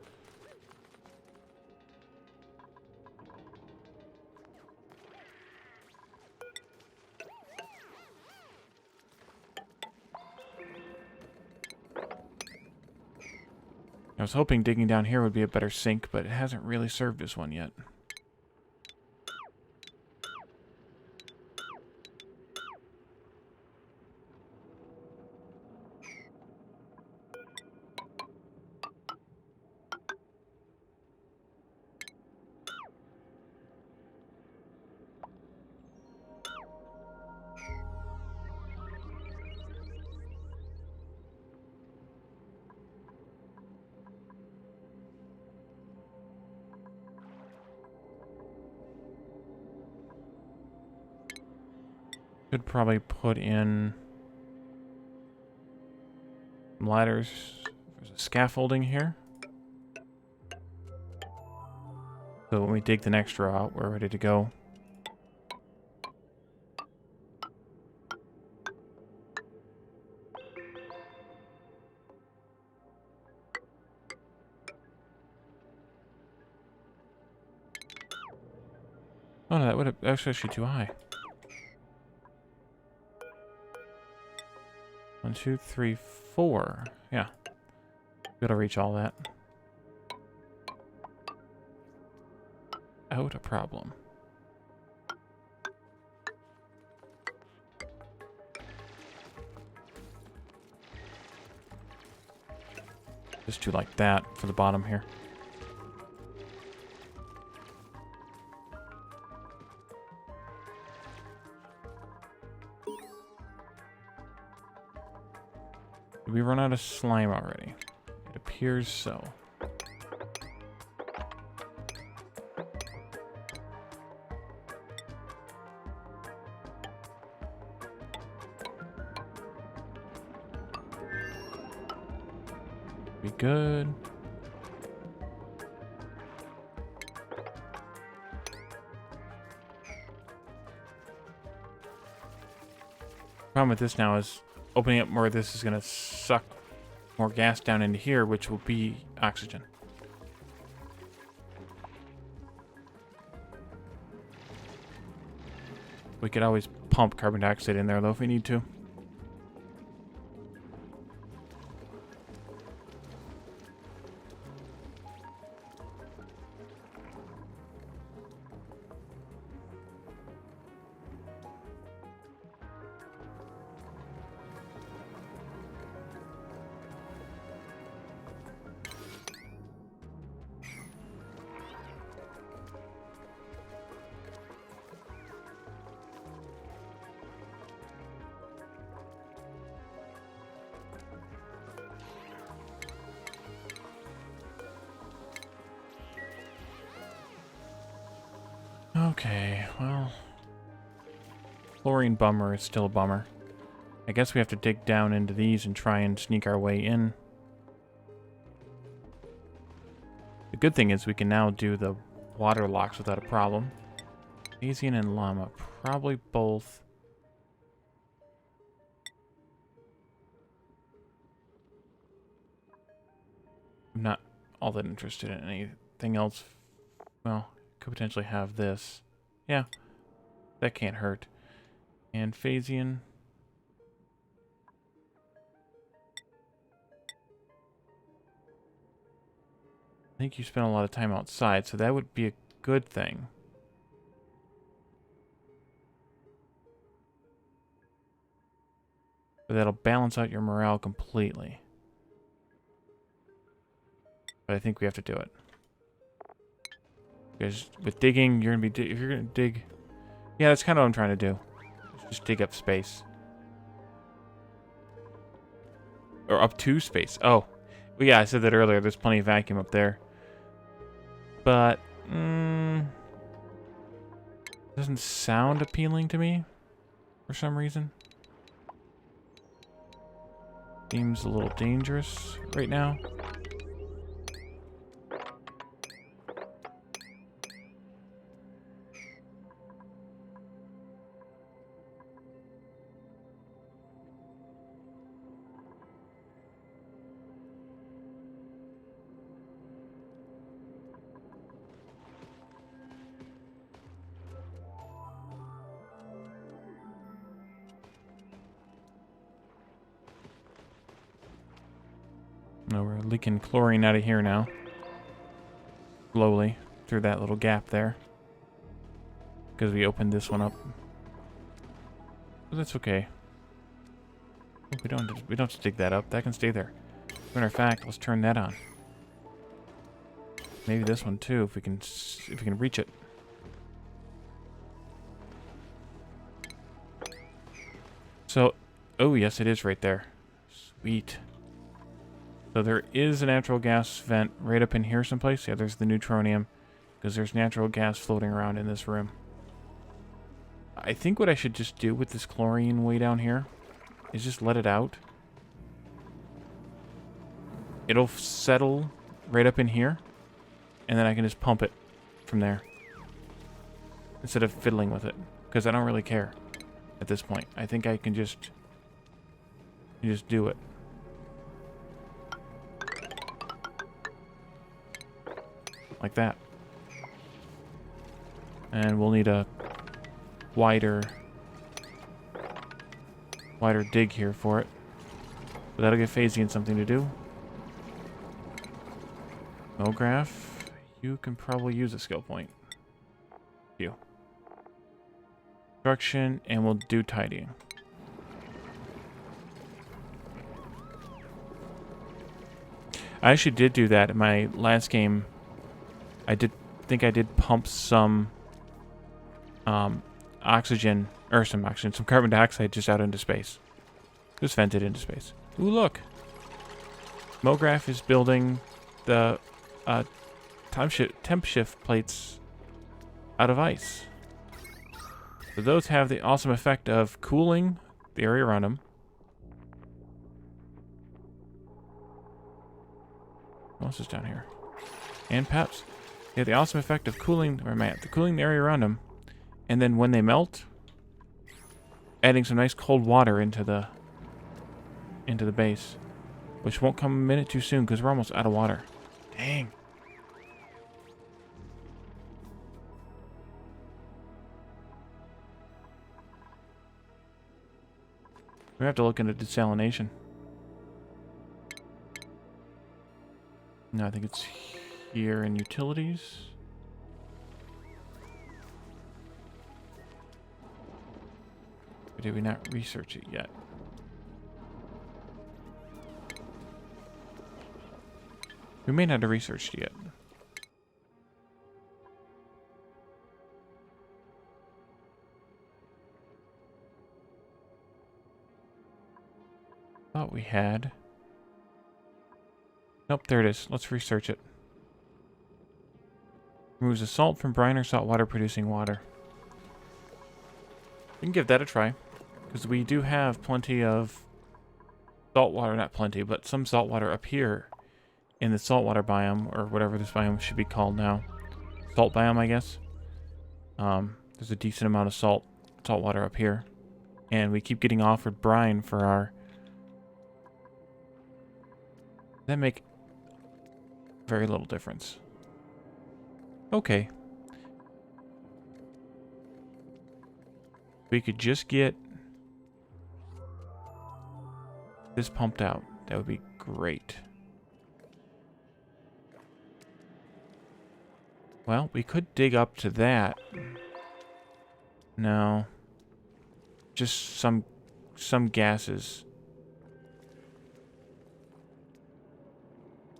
I was hoping digging down here would be a better sink, but it hasn't really served as one yet. Could probably put in some ladders. There's a scaffolding here. So when we dig the next row out, we're ready to go. Oh no, that was actually too high. 1, 2, 3, 4. Yeah. Gotta reach all that. Out a problem. Just do like that for the bottom here. Did we run out of slime already? It appears so. Be good. Problem with this now is opening up more of this is going to suck more gas down into here, which will be oxygen. We could always pump carbon dioxide in there, though, if we need to. Okay, well, chlorine bummer is still a bummer. I guess we have to dig down into these and try and sneak our way in. The good thing is we can now do the water locks without a problem. Asian and llama, probably both. I'm not all that interested in anything else. Well, could potentially have this. Yeah, that can't hurt. And Phasian. I think you spent a lot of time outside, so that would be a good thing. But that'll balance out your morale completely. But I think we have to do it. Because with digging, you're gonna be if you're gonna dig. Yeah, that's kind of what I'm trying to do. Just dig up space. Or up to space. Oh. Well, yeah, I said that earlier. There's plenty of vacuum up there. But, doesn't sound appealing to me for some reason. Seems a little dangerous right now. No, we're leaking chlorine out of here now. Slowly, through that little gap there. Because we opened this one up. But that's okay. We don't have to dig that up. That can stay there. Matter of fact, let's turn that on. Maybe this one too, if we can reach it. So, oh yes, it is right there. Sweet. So there is a natural gas vent right up in here someplace. Yeah, there's the neutronium, because there's natural gas floating around in this room. I think what I should just do with this chlorine way down here is just let it out. It'll settle right up in here, and then I can just pump it from there instead of fiddling with it, because I don't really care at this point. I think I can just do it. Like that. And we'll need a wider dig here for it. But that'll give Phasian something to do. Mograph, you can probably use a skill point. You. Construction, and we'll do tidying. I actually did do that in my last game. I think I did pump some oxygen, or some carbon dioxide just out into space. Just vented into space. Ooh, look. Mograph is building the temp shift plates out of ice. So those have the awesome effect of cooling the area around them. What else is down here? And peps. They have the awesome effect of cooling, where am I at? Cooling the area around them. And then when they melt, adding some nice cold water into the base, which won't come a minute too soon because we're almost out of water. Dang. We have to look into desalination. No, I think it's here in utilities. Or did we not research it yet? We may not have researched it yet. Thought we had. Nope, there it is. Let's research it. Removes the salt from brine or saltwater producing water. We can give that a try. Because we do have plenty of saltwater, not plenty, but some saltwater up here in the saltwater biome, or whatever this biome should be called now. Salt biome, I guess. There's a decent amount of saltwater up here. And we keep getting offered brine for our... That make very little difference. Okay. We could just get this pumped out. That would be great. Well, we could dig up to that. No. Just some gases.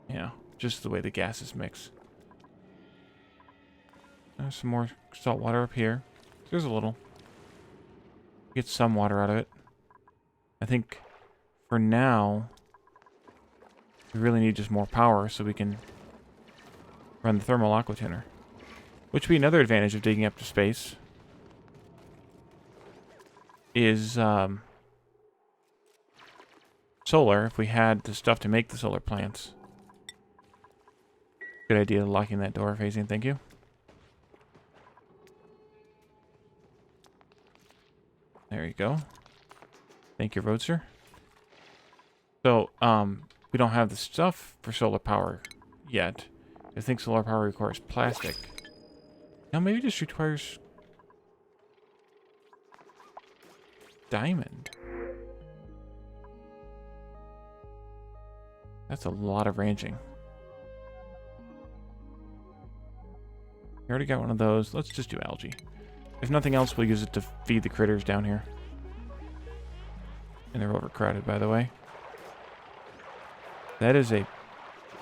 Yeah, just the way the gases mix. There's some more salt water up here. There's a little. Get some water out of it. I think for now, we really need just more power so we can run the thermal aqua tinner. Which would be another advantage of digging up to space. Is solar, if we had the stuff to make the solar plants. Good idea locking that door, Phasing, thank you. There you go. Thank you, Roadster. So, we don't have the stuff for solar power yet. I think solar power requires plastic. Now maybe it just requires diamond. That's a lot of ranging. We already got one of those. Let's just do algae. If nothing else, we'll use it to feed the critters down here. And they're overcrowded, by the way. That is a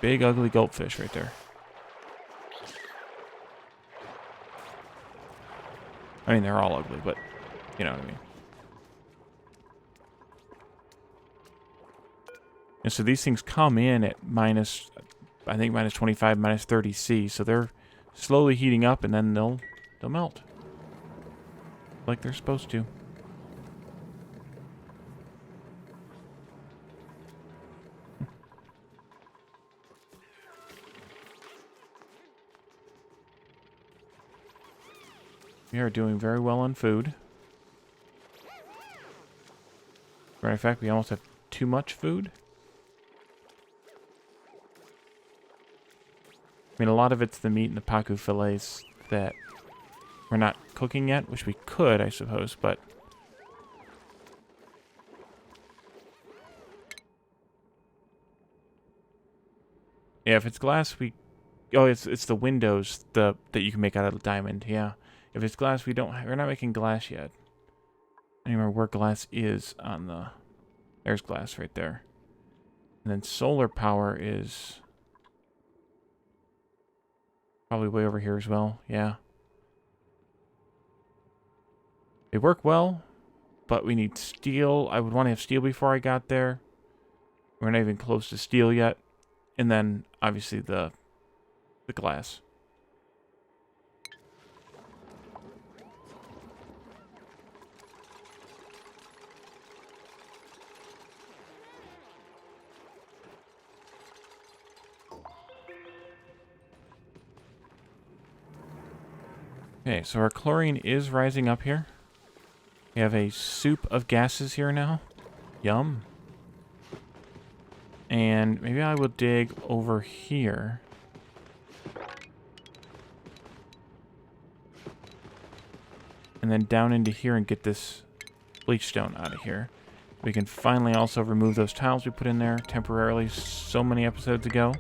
big, ugly goldfish right there. I mean, they're all ugly, but you know what I mean. And so these things come in at minus, I think minus 25, minus 30 C. So they're slowly heating up, and then they'll melt like they're supposed to. We are doing very well on food. Matter of fact, we almost have too much food. I mean, a lot of it's the meat and the pacu fillets that we're not cooking yet, which we could, I suppose, but... Yeah, if it's glass, we... Oh, it's the windows that you can make out of diamond, yeah. If it's glass, we're not making glass yet. I don't remember where glass is on the... There's glass right there. And then solar power is... Probably way over here as well, yeah. They work well, but we need steel. I would want to have steel before I got there. We're not even close to steel yet. And then, obviously, the glass. Okay, so our chlorine is rising up here. We have a soup of gases here now. Yum. And maybe I will dig over here. And then down into here and get this bleach stone out of here. We can finally also remove those tiles we put in there temporarily so many episodes ago.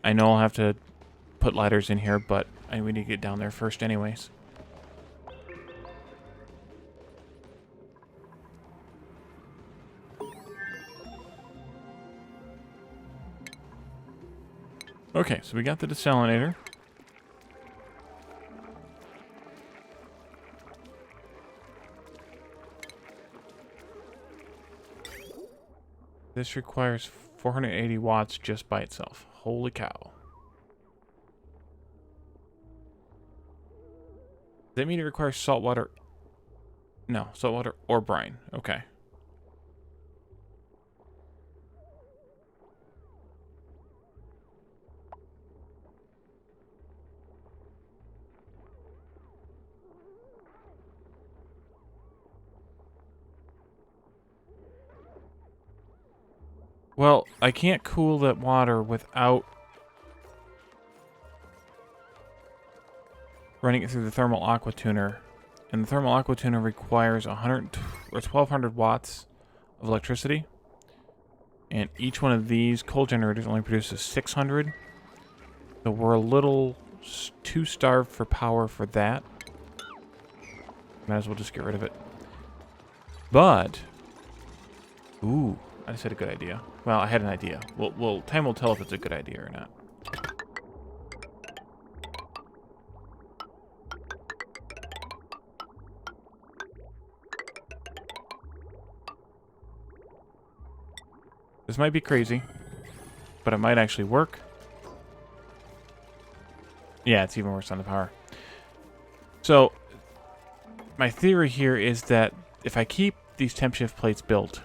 I know I'll have to put ladders in here, but we need to get down there first anyways. Okay, so we got the desalinator. This requires 480 watts just by itself. Holy cow. Does that mean it requires salt water? No, salt water or brine. Okay. Well, I can't cool that water without running it through the thermal aqua tuner. And the thermal aqua tuner requires 100 or 1200 watts of electricity. And each one of these coal generators only produces 600. So we're a little too starved for power for that. Might as well just get rid of it. But, ooh, I just had a good idea. Well, I had an idea. Well, time will tell if it's a good idea or not. This might be crazy, but it might actually work. Yeah, it's even worse on the power. So, my theory here is that if I keep these temp shift plates built,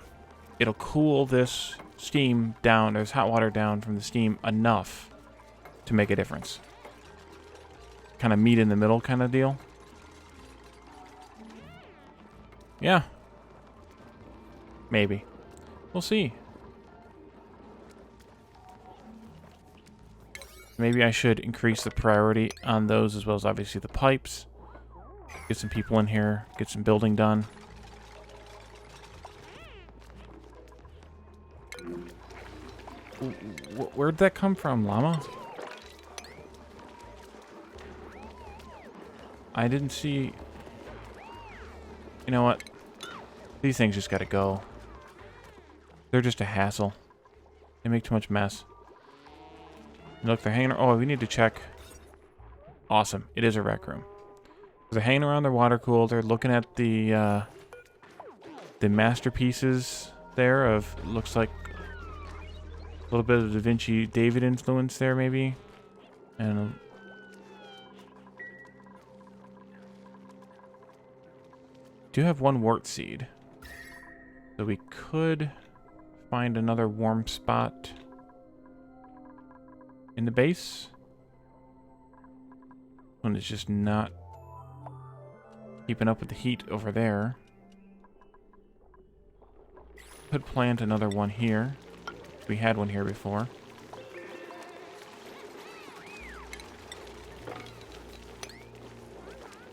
it'll cool this steam down, or this hot water down from the steam enough to make a difference. Kind of meet in the middle kind of deal. Yeah. Maybe. We'll see. Maybe I should increase the priority on those as well as obviously the pipes. Get some people in here, get some building done. Where'd that come from, llama? I didn't see... You know what? These things just gotta go. They're just a hassle. They make too much mess. Look, they're hanging... Oh, we need to check. Awesome. It is a rec room. They're hanging around their water cooler. They're looking at the masterpieces there of... Looks like a little bit of Da Vinci David influence there, maybe. And... do have one wart seed. So we could find another warm spot in the base. One is just not keeping up with the heat over there. Could plant another one here. We had one here before.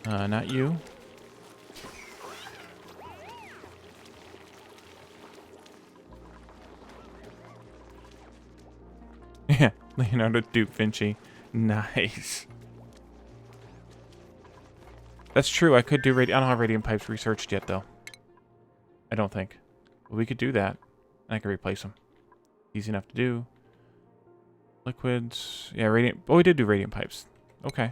Not you. Yeah, Leonardo da Vinci. Nice. That's true. I could do I don't have radiant pipes researched yet, though. I don't think. But we could do that. And I could replace them. Easy enough to do. Liquids. Yeah, radiant. Oh, we did do radiant pipes. Okay.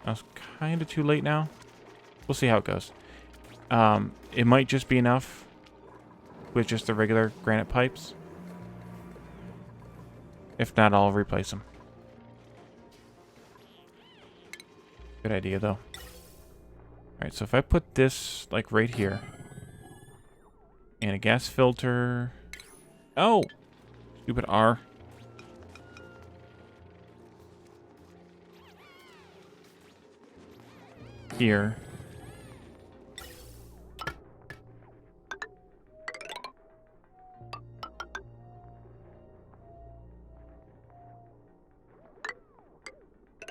I was kind of too late now. We'll see how it goes. It might just be enough with just the regular granite pipes. If not, I'll replace them. Good idea, though. Alright, so if I put this, like, right here. And a gas filter... Oh! Stupid R. Here.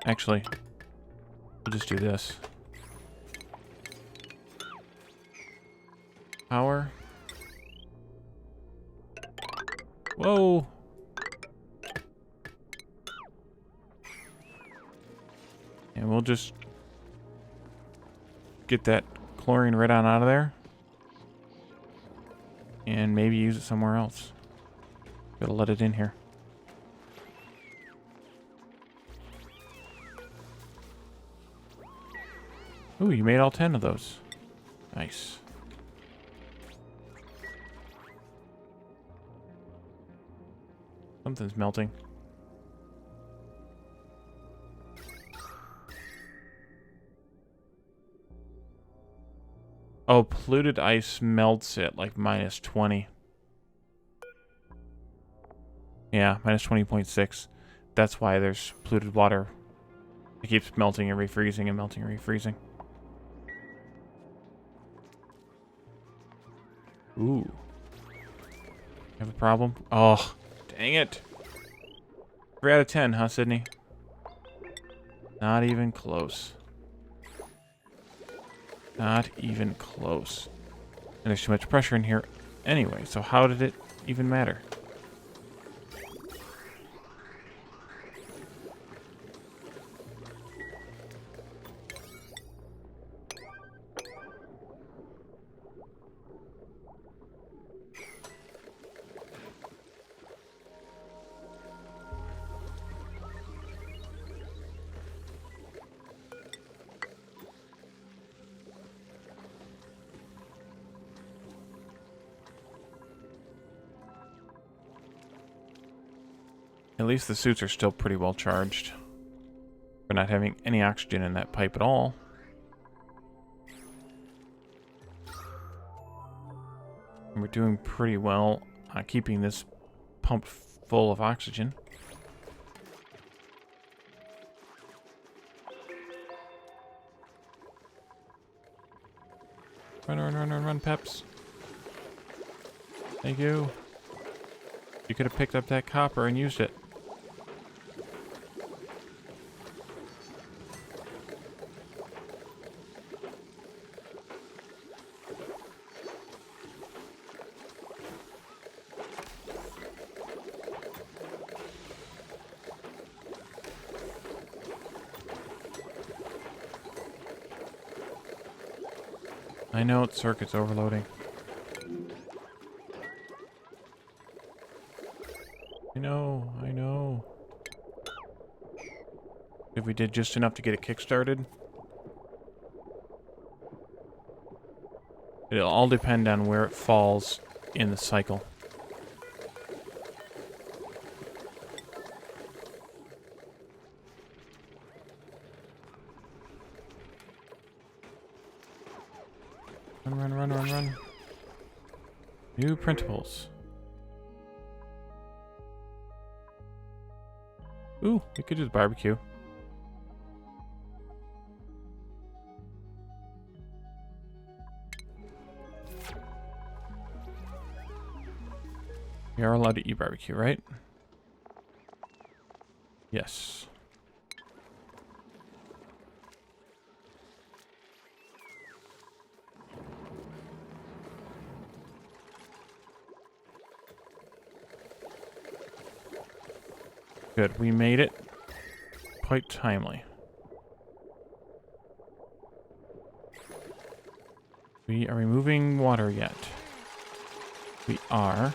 Actually, we'll just do this. Power. Whoa! And we'll just get that chlorine right on out of there. And maybe use it somewhere else. Gotta let it in here. Ooh, you made all 10 of those. Nice. Something's melting. Oh, polluted ice melts it like -20. Yeah, -20.6. That's why there's polluted water. It keeps melting and refreezing and melting and refreezing. Ooh. Have a problem? Oh, dang it. 3 out of 10, huh, Sydney? Not even close. Not even close. And there's too much pressure in here anyway, so how did it even matter? At least the suits are still pretty well charged. For not having any oxygen in that pipe at all. And we're doing pretty well on keeping this pump full of oxygen. Run, Peps. Thank you. You could have picked up that copper and used it. I know it's circuits overloading. I know. If we did just enough to get it kick-started. It'll all depend on where it falls in the cycle. Run. New printables. Ooh, we could just barbecue. We are allowed to eat barbecue, right? Yes. Good, we made it quite timely. We are removing water yet. We are.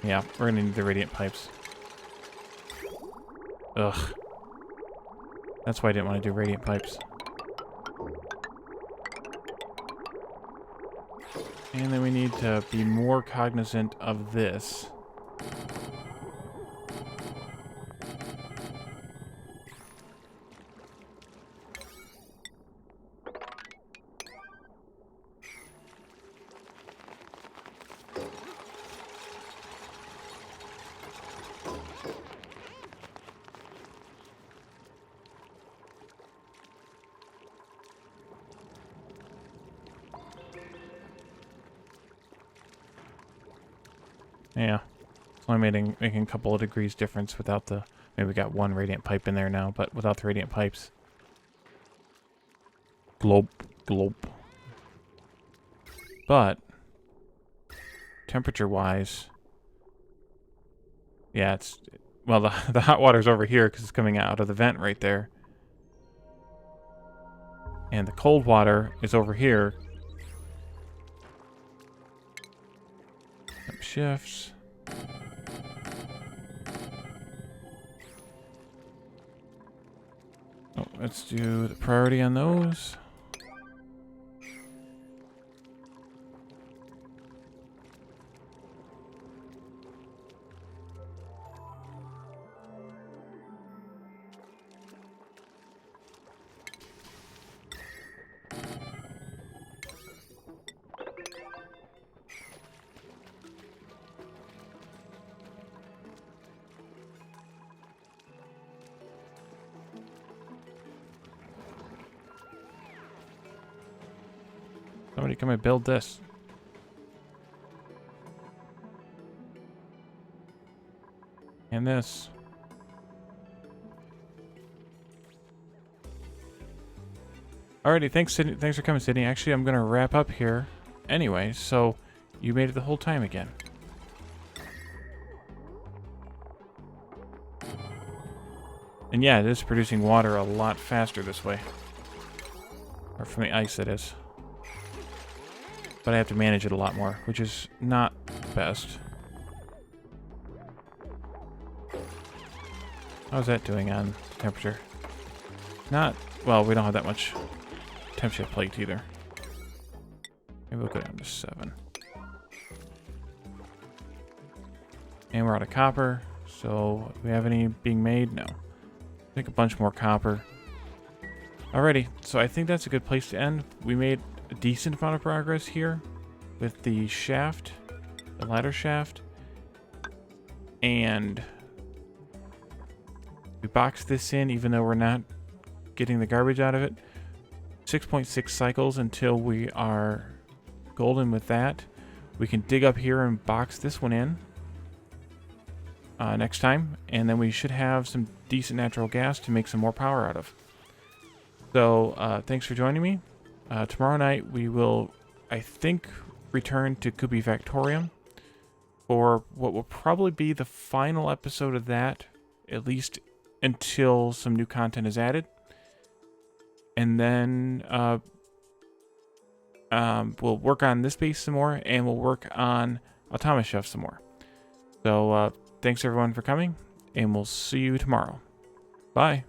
Yeah, we're gonna need the radiant pipes. Ugh. That's why I didn't want to do radiant pipes. And then we need to be more cognizant of this. Yeah. It's only making a couple of degrees difference without the... Maybe we got one radiant pipe in there now, but without the radiant pipes. Glop, glop. But, temperature-wise... Yeah, it's... Well, the hot water's over here because it's coming out of the vent right there. And the cold water is over here. Some shifts. Oh, let's do the priority on those. Somebody come and build this. And this. Alrighty, thanks Sydney. Thanks for coming, Sydney. Actually, I'm gonna wrap up here anyway, so you made it the whole time again. And yeah, it is producing water a lot faster this way. Or from the ice, it is. But I have to manage it a lot more, which is not best. How's that doing on temperature? Not... Well, we don't have that much temperature plate either. Maybe we'll go down to 7. And we're out of copper, so do we have any being made? No. Make a bunch more copper. Alrighty, so I think that's a good place to end. We made a decent amount of progress here with the shaft, the ladder shaft, and we boxed this in even though we're not getting the garbage out of it. 6.6 cycles until we are golden with that. We can dig up here and box this one in next time, and then we should have some decent natural gas to make some more power out of. So thanks for joining me. Tomorrow night we will, I think, return to Kubi Factorium for what will probably be the final episode of that, at least until some new content is added. And then we'll work on this base some more, and we'll work on Automa Chef some more. So thanks everyone for coming, and we'll see you tomorrow. Bye.